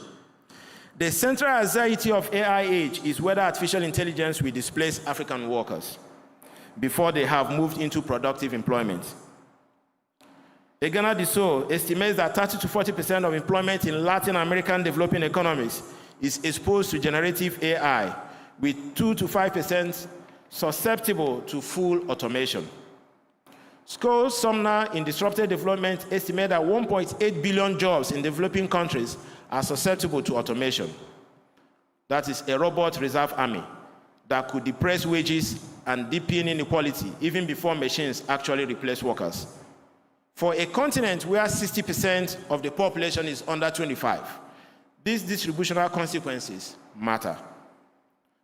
The central anxiety of AI age is whether artificial intelligence will displace African workers before they have moved into productive employment. Egana Diso estimates that 30 to 40% of employment in Latin American developing economies is exposed to generative AI, with 2 to 5% susceptible to full automation. Scholes Sumner in Disrupted Development estimate that 1.8 billion jobs in developing countries are susceptible to automation. That is a robot reserve army that could depress wages and deepen inequality even before machines actually replace workers. For a continent where 60% of the population is under 25, these distributional consequences matter.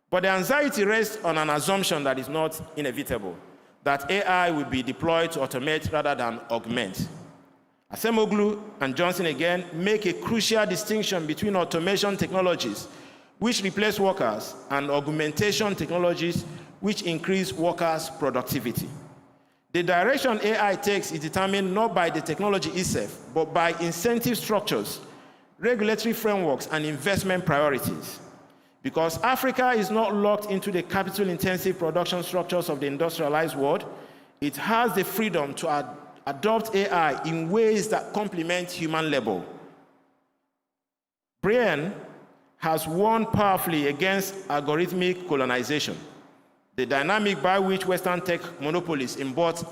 But the anxiety rests on an assumption that is not inevitable, that AI will be deployed to automate rather than augment. Asemoglu and Johnson again make a crucial distinction between automation technologies, which replace workers, and augmentation technologies, which increase workers' productivity. The direction AI takes is determined not by the technology itself, but by incentive structures, regulatory frameworks, and investment priorities. Because Africa is not locked into the capital-intensive production structures of the industrialized world, it has the freedom to adopt AI in ways that complement human labor. Brian has warned powerfully against algorithmic colonization, the dynamic by which Western tech monopolies import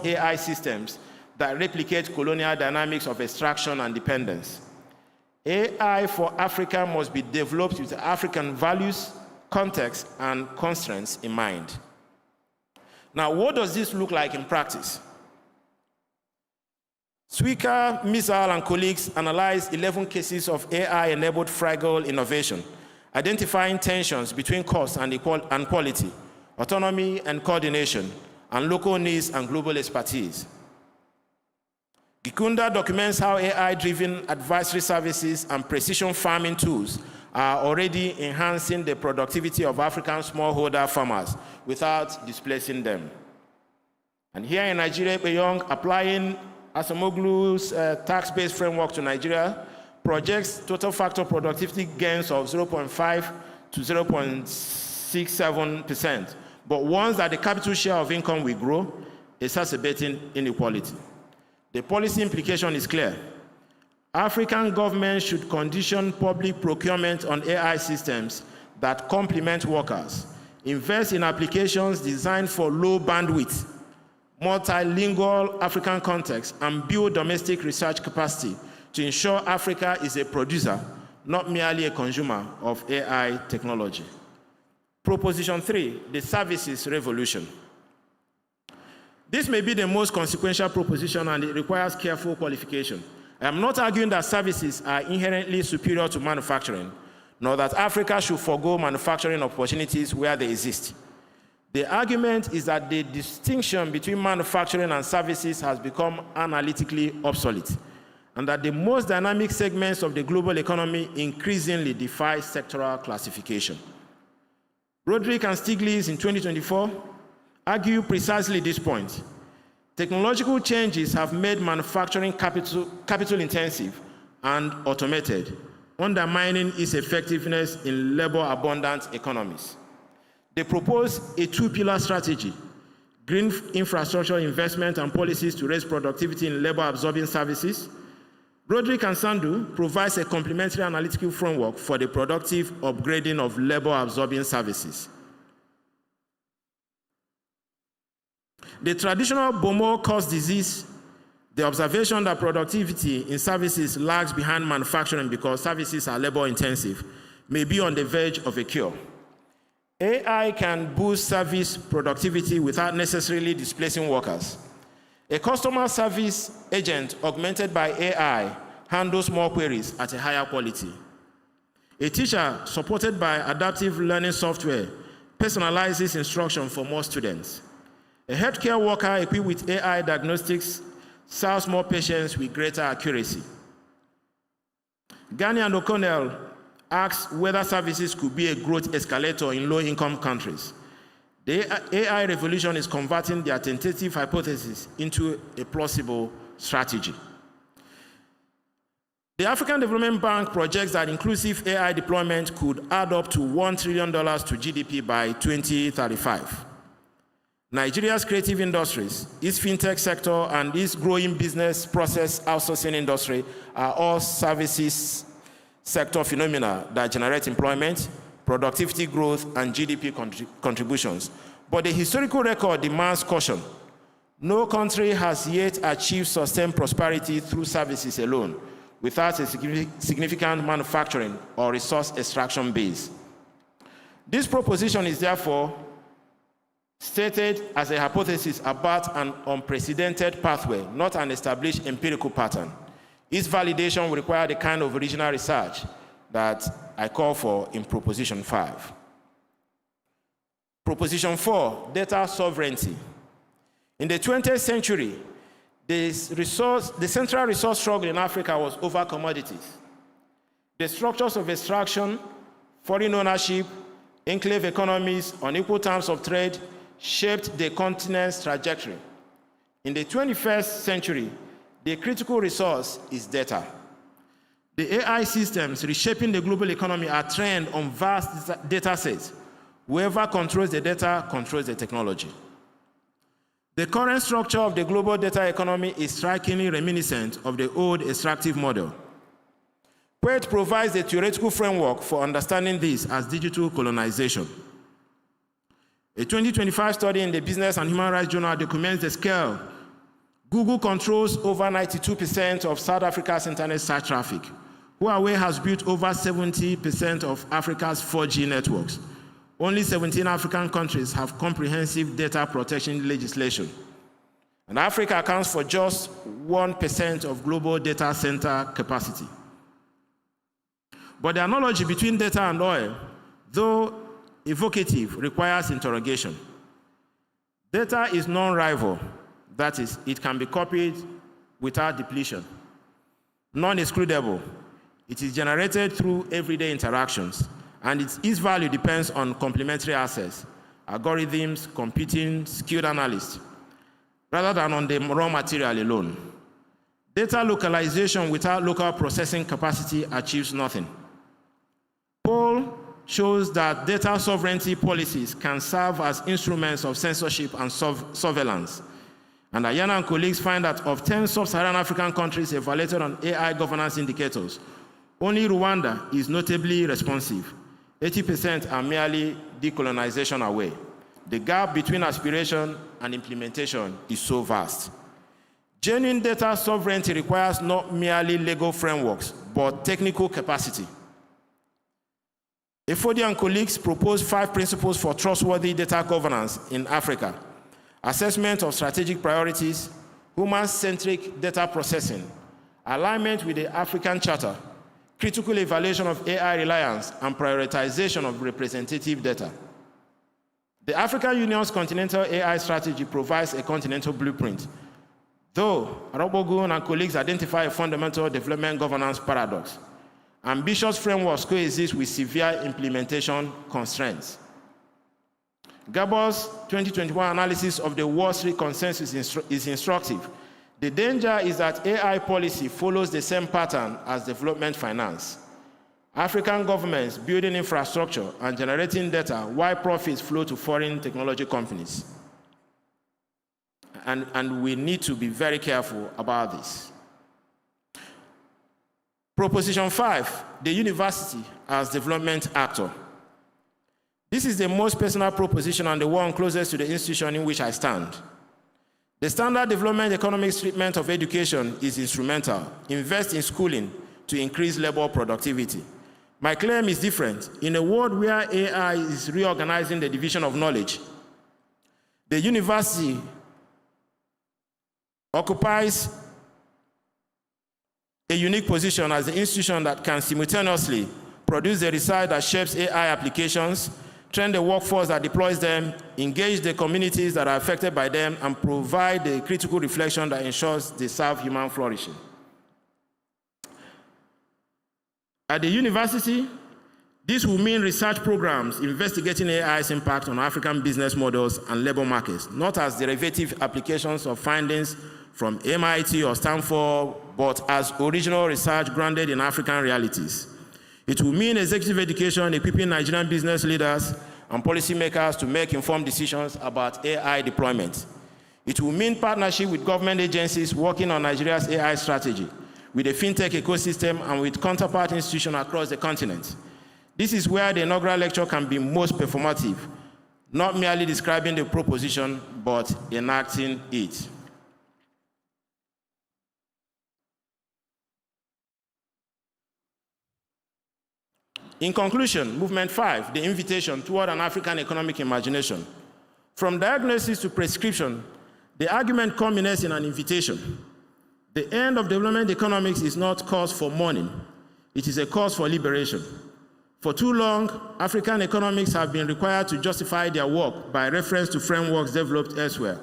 AI systems that replicate colonial dynamics of extraction and dependence. AI for Africa must be developed with African values, context, and constraints in mind. Now, what does this look like in practice? Sweaker, Misal, and colleagues analyzed 11 cases of AI-enabled fragile innovation, identifying tensions between cost and quality, autonomy and coordination, and local needs and global expertise. Gikunda documents how AI-driven advisory services and precision farming tools are already enhancing the productivity of African smallholder farmers without displacing them. And here in Nigeria, Beyong, applying Asamoglu's tax-based framework to Nigeria, projects total factor productivity gains of 0.5 to 0.67%, but warns that the capital share of income will grow, exacerbating inequality. The policy implication is clear. African governments should condition public procurement on AI systems that complement workers, invest in applications designed for low bandwidth, multilingual African context, and build domestic research capacity to ensure Africa is a producer, not merely a consumer of AI technology. Proposition 3, the services revolution. This may be the most consequential proposition, and it requires careful qualification. I am not arguing that services are inherently superior to manufacturing, nor that Africa should forego manufacturing opportunities where they exist. The argument is that the distinction between manufacturing and services has become analytically obsolete, and that the most dynamic segments of the global economy increasingly defy sectoral classification. Roderick and Stiglitz in 2024 argue precisely this point. Technological changes have made manufacturing capital intensive and automated, undermining its effectiveness in labor-abundant economies. They propose a two-pillar strategy: green infrastructure investment and policies to raise productivity in labor-absorbing services. Roderick and Sandu provides a complementary analytical framework for the productive upgrading of labor-absorbing services. The traditional Bomo cause disease, the observation that productivity in services lags behind manufacturing because services are labor-intensive, may be on the verge of a cure. AI can boost service productivity without necessarily displacing workers. A customer service agent augmented by AI handles more queries at a higher quality. A teacher supported by adaptive learning software personalizes instruction for more students. A healthcare worker equipped with AI diagnostics serves more patients with greater accuracy. Ghani and O'Connell asks whether services could be a growth escalator in low-income countries. The AI revolution is converting their tentative hypothesis into a plausible strategy. The African Development Bank projects that inclusive AI deployment could add up to $1 trillion to GDP by 2035. Nigeria's creative industries, its fintech sector, and its growing business process outsourcing industry are all services sector phenomena that generate employment, productivity growth, and GDP contributions. But the historical record demands caution. No country has yet achieved sustained prosperity through services alone, without a significant manufacturing or resource extraction base. This proposition is therefore stated as a hypothesis about an unprecedented pathway, not an established empirical pattern. Its validation will require the kind of original research that I call for in Proposition 5. Proposition 4, data sovereignty. In the 20th century, the central resource struggle in Africa was over commodities. The structures of extraction, foreign ownership, enclave economies, unequal terms of trade shaped the continent's trajectory. In the 21st century, the critical resource is data. The AI systems reshaping the global economy are trained on vast data sets. Whoever controls the data controls the technology. The current structure of the global data economy is strikingly reminiscent of the old extractive model. POET provides a theoretical framework for understanding this as digital colonization. A 2025 study in the Business and Human Rights Journal documents the scale. Google controls over 92% of South Africa's internet search traffic. Huawei has built over 70% of Africa's 4G networks. Only 17 African countries have comprehensive data protection legislation. And Africa accounts for just 1% of global data center capacity. But the analogy between data and oil, though evocative, requires interrogation. Data is non-rival. That is, it can be copied without depletion. Non-excludable. It is generated through everyday interactions, and its value depends on complementary assets, algorithms, computing, skilled analysts, rather than on the raw material alone. Data localization without local processing capacity achieves nothing. Poll shows that data sovereignty policies can serve as instruments of censorship and surveillance. And Ayana and colleagues find that of 10 sub-Saharan African countries evaluated on AI governance indicators, only Rwanda is notably responsive. 80% are merely decolonization away. The gap between aspiration and implementation is so vast. Genuine data sovereignty requires not merely legal frameworks, but technical capacity. Efodi and colleagues propose 5 principles for trustworthy data governance in Africa: assessment of strategic priorities, human-centric data processing, alignment with the African Charter, critical evaluation of AI reliance, and prioritization of representative data. The African Union's continental AI strategy provides a continental blueprint, though Arobogun and colleagues identify a fundamental development governance paradox. Ambitious frameworks coexist with severe implementation constraints. Gabor's 2021 analysis of the Wall Street consensus is instructive. The danger is that AI policy follows the same pattern as development finance. African governments building infrastructure and generating data while profits flow to foreign technology companies. and we need to be very careful about this. Proposition 5, the university as development actor. This is the most personal proposition and the one closest to the institution in which I stand. The standard development economics treatment of education is instrumental. Invest in schooling to increase labor productivity. My claim is different. In a world where AI is reorganizing the division of knowledge, the university occupies a unique position as the institution that can simultaneously produce the research that shapes AI applications, train the workforce that deploys them, engage the communities that are affected by them, and provide the critical reflection that ensures they serve human flourishing. At the university, this will mean research programs investigating AI's impact on African business models and labor markets, not as derivative applications of findings from MIT or Stanford, but as original research grounded in African realities. It will mean executive education equipping Nigerian business leaders and policymakers to make informed decisions about AI deployment. It will mean partnership with government agencies working on Nigeria's AI strategy, with the fintech ecosystem and with counterpart institutions across the continent. This is where the inaugural lecture can be most performative, not merely describing the proposition, but enacting it. In conclusion, Movement 5, the invitation toward an African economic imagination. From diagnosis to prescription, the argument culminates in an invitation. The end of development economics is not cause for mourning, it is a cause for liberation. For too long, African economics have been required to justify their work by reference to frameworks developed elsewhere,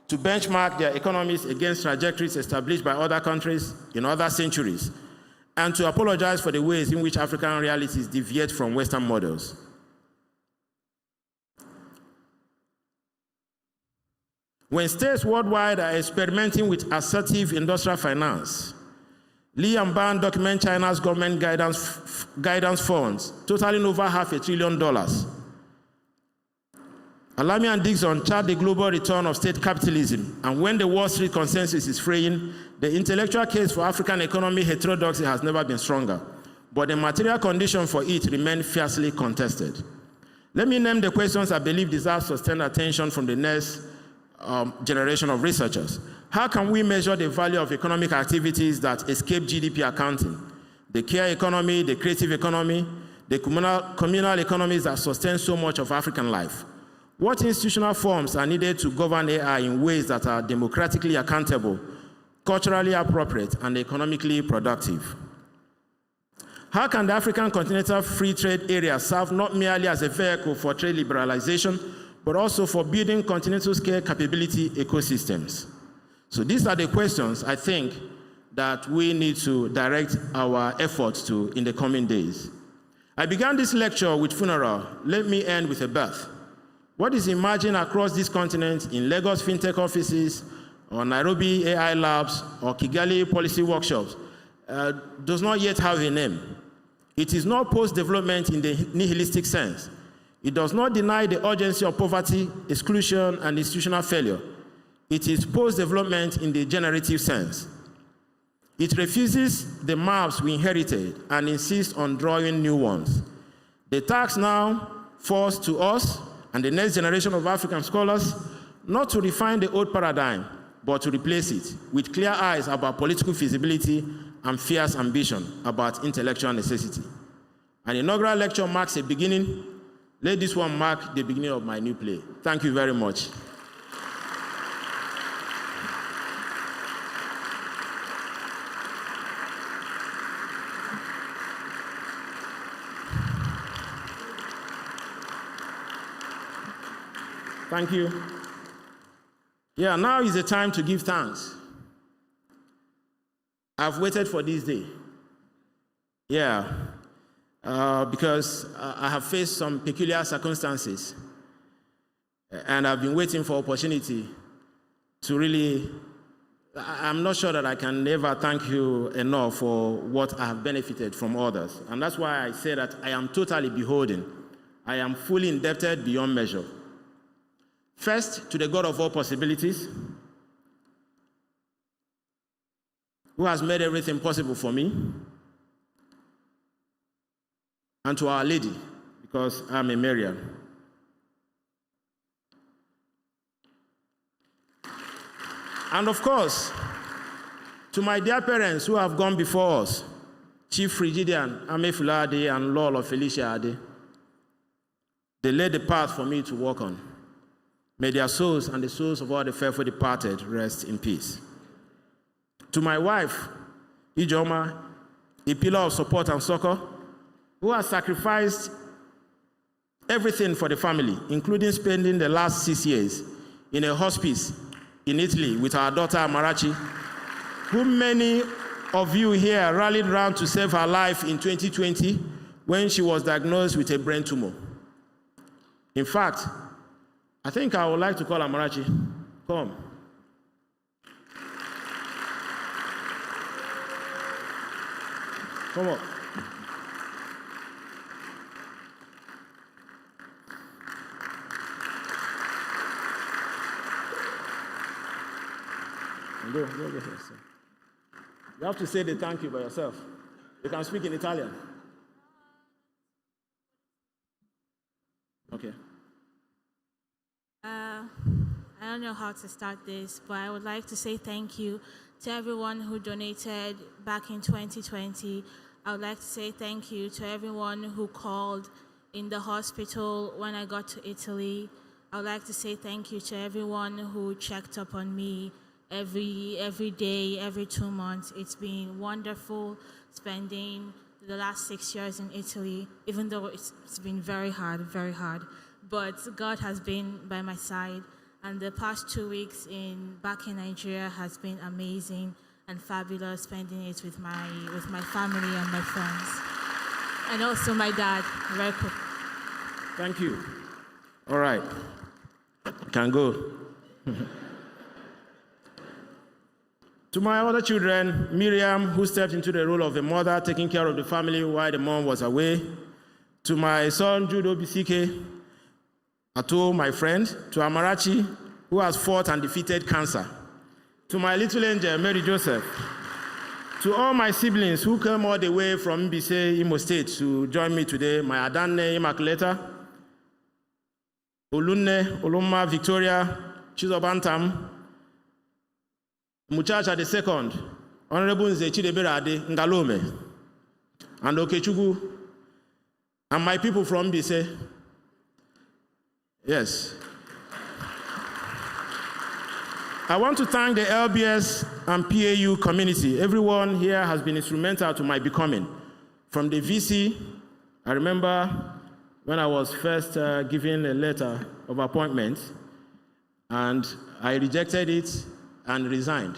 to benchmark their economies against trajectories established by other countries in other centuries, and to apologize for the ways in which African realities deviate from Western models. When states worldwide are experimenting with assertive industrial finance, Li and Ban document China's government guidance funds, totaling over $500 billion. Alamy and Dixon chart the global return of state capitalism, and when the Wall Street consensus is fraying, the intellectual case for African economic heterodoxy has never been stronger, but the material conditions for it remain fiercely contested. Let me name the questions I believe deserve sustained attention from the next generation of researchers. How can we measure the value of economic activities that escape GDP accounting? The care economy, the creative economy, the communal economies that sustain so much of African life. What institutional forms are needed to govern AI in ways that are democratically accountable, culturally appropriate, and economically productive? How can the African Continental Free Trade Area serve not merely as a vehicle for trade liberalization, but also for building continental scale capability ecosystems? So these are the questions I think that we need to direct our efforts to in the coming days. I began this lecture with funeral. Let me end with a birth. What is emerging across this continent in Lagos fintech offices, or Nairobi AI labs, or Kigali policy workshops does not yet have a name. It is not post-development in the nihilistic sense. It does not deny the urgency of poverty, exclusion, and institutional failure. It is post-development in the generative sense. It refuses the maps we inherited and insists on drawing new ones. The task now falls to us and the next generation of African scholars not to refine the old paradigm, but to replace it with clear eyes about political feasibility and fierce ambition about intellectual necessity. An inaugural lecture marks a beginning. Let this one mark the beginning of my new play. Thank you very much. Thank you. Yeah, now is the time to give thanks. I've waited for this day. Yeah, because I have faced some peculiar circumstances, and I've been waiting for opportunity to really, I'm not sure that I can never thank you enough for what I have benefited from others. And that's why I say that I am totally beholden. I am fully indebted beyond measure. First, to the God of all possibilities. who has made everything possible for me, and to Our Lady, because I'm a Marian. And of course, to my dear parents who have gone before us, Chief Frigidian Amefula Ade and Lolo Felicia Ade. They laid the path for me to walk on. May their souls and the souls of all the faithful departed rest in peace. To my wife, Ijoma, a pillar of support and succor, who has sacrificed everything for the family, including spending the last 6 years in a hospice in Italy with our daughter Amarachi, who many of you here rallied around to save her life in 2020 when she was diagnosed with a brain tumor. In fact, I think I would like to call Amarachi. Come. Come on. Go here, sir. You have to say the thank you by yourself. You can speak in Italian. Okay. I don't know how to start this, but I would like to say thank you to everyone who donated back in 2020. I would like to say thank you to everyone who called in the hospital when I got to Italy. I would like to say thank you to everyone who checked up on me every day, every 2 months. It's been wonderful spending the last 6 years in Italy, even though it's been very hard. But God has been by my side, and the past 2 weeks back in Nigeria has been amazing and fabulous, spending it with my family and my friends, and also my dad. Very cool. Thank you. All right, can go. To my other children, Miriam, who stepped into the role of a mother, taking care of the family while the mom was away. To my son, Judo Bisike, Ato, my friend. To Amarachi, who has fought and defeated cancer. To my little angel, Mary Joseph. To all my siblings who came all the way from Mbise, Imo State to join me today, my Adanne Immaculata, Olunne, Oluma, Victoria, Chizobantam, Muchacha II, Honorable Nzechidebere Ngalome, and Okechukwu, and my people from Mbise. Yes. I want to thank the LBS and PAU community. Everyone here has been instrumental to my becoming. From the VC, I remember when I was first given a letter of appointment, and I rejected it and resigned.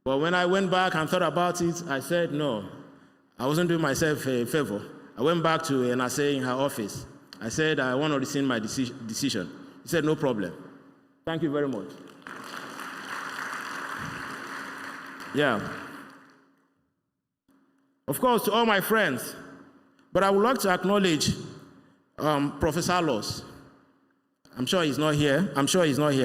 But when I went back and thought about it, I said, no, I wasn't doing myself a favor. I went back to NSA in her office. I said, I want to rescind my decision. He said, no problem. Thank you very much. Yeah. Of course, to all my friends, but I would like to acknowledge Professor Loss. I'm sure he's not here,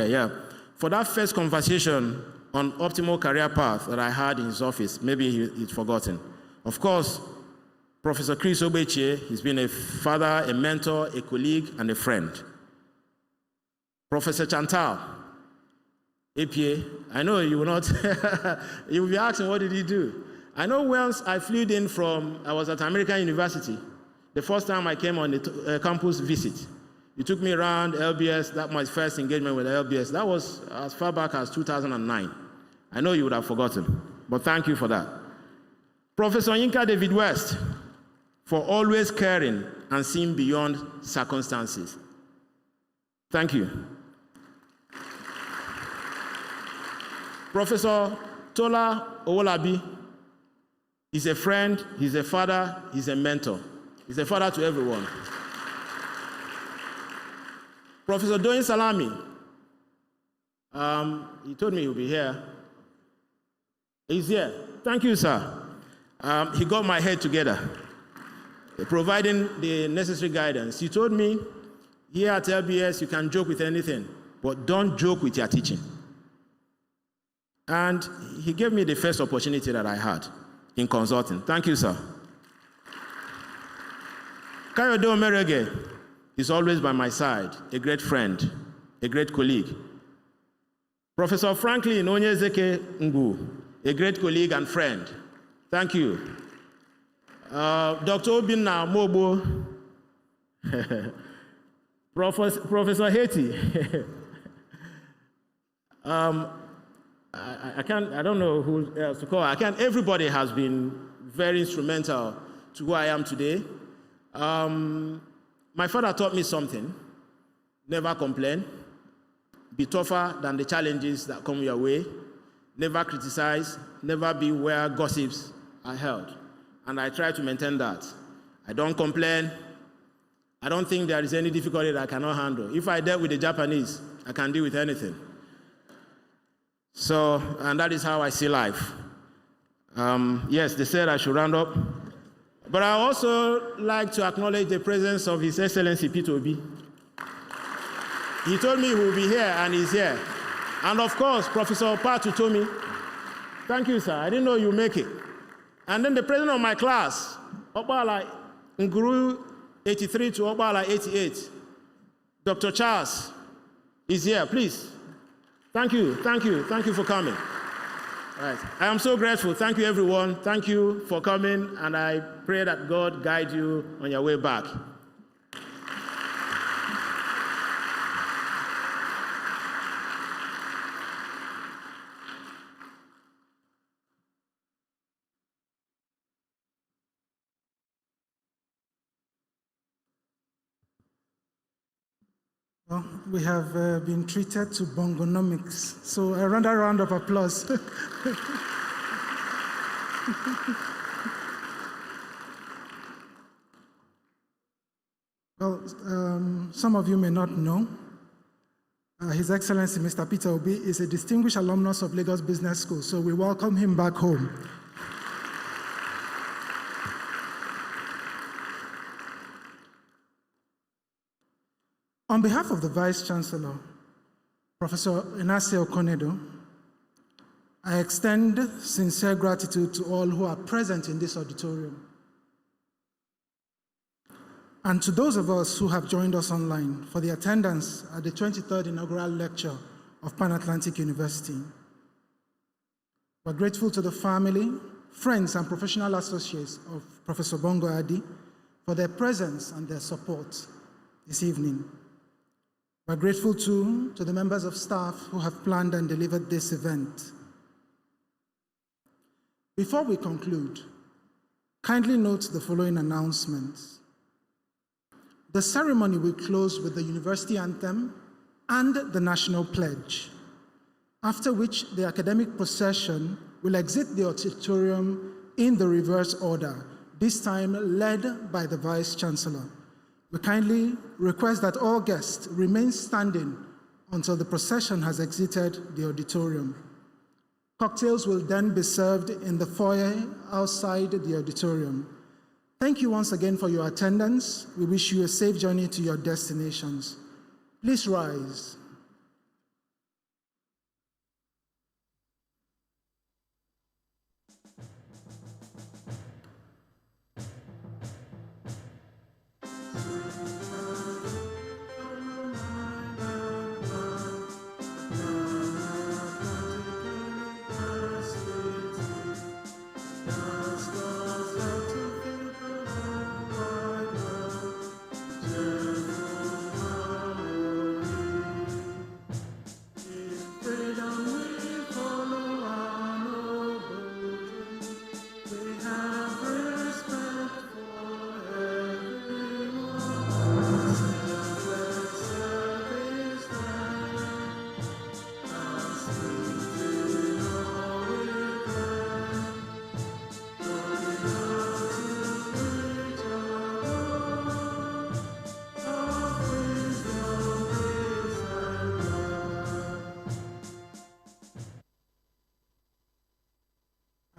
yeah. For that first conversation on optimal career path that I had in his office, maybe he's forgotten. Of course, Professor Chris Obechie, he's been a father, a mentor, a colleague, and a friend. Professor Chantal, APA, I know you will not, you will be asking, what did he do? I know once I flew in I was at American University, the first time I came on a campus visit. You took me around LBS, that was my first engagement with LBS. That was as far back as 2009. I know you would have forgotten, but thank you for that. Professor Yinka David West, for always caring and seeing beyond circumstances. Thank you. Professor Tola Owolabi is a friend, he's a father, he's a mentor. He's a father to everyone. Professor Doyin Salami, he told me he'll be here. He's here. Thank you, sir. He got my head together, providing the necessary guidance. He told me, here at LBS, you can joke with anything, but don't joke with your teaching. And he gave me the first opportunity that I had in consulting. Thank you, sir. Kayode Omerege is always by my side, a great friend, a great colleague. Professor Franklin Onyezeke Ngu, a great colleague and friend. Thank you. Dr. Obinna Mobo, Professor Haiti. I don't know who else to call. Everybody has been very instrumental to who I am today. My father taught me something: never complain, be tougher than the challenges that come your way, never criticize, never be where gossips are held. And I try to maintain that. I don't complain. I don't think there is any difficulty that I cannot handle. If I dealt with the Japanese, I can deal with anything. So, and that is how I see life. Yes, they said I should round up. But I also like to acknowledge the presence of His Excellency Peter Obi. He told me he will be here, and he's here. And of course, Professor Patu told me, thank you, sir, I didn't know you make it. And then the president of my class, Obala Nguru 83 to Obala 88, Dr. Charles, is here, please. Thank you for coming. All right. I am so grateful. Thank you, everyone. Thank you for coming, and I pray that God guide you on your way back. Well, we have been treated to bongonomics, so another round of applause. Well, some of you may not know, His Excellency Mr. Peter Obi is a distinguished alumnus of Lagos Business School, so we welcome him back home. On behalf of the Vice-Chancellor, Professor Inase Okonedo, I extend sincere gratitude to all who are present in this auditorium, and to those of us who have joined us online for the attendance at the 23rd Inaugural Lecture of Pan-Atlantic University. We're grateful to the family, friends, and professional associates of Professor Bongo Adi for their presence and their support this evening. We're grateful too to the members of staff who have planned and delivered this event. Before we conclude, kindly note the following announcements. The ceremony will close with the university anthem and the national pledge, after which the academic procession will exit the auditorium in the reverse order, this time led by the Vice-Chancellor. We kindly request that all guests remain standing until the procession has exited the auditorium. Cocktails will then be served in the foyer outside the auditorium. Thank you once again for your attendance. We wish you a safe journey to your destinations. Please rise.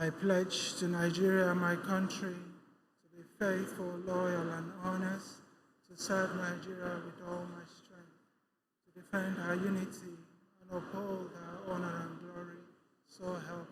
I pledge to Nigeria, my country, to be faithful, loyal, and honest, to serve Nigeria with all my strength, to defend her unity and uphold her honor and glory, So help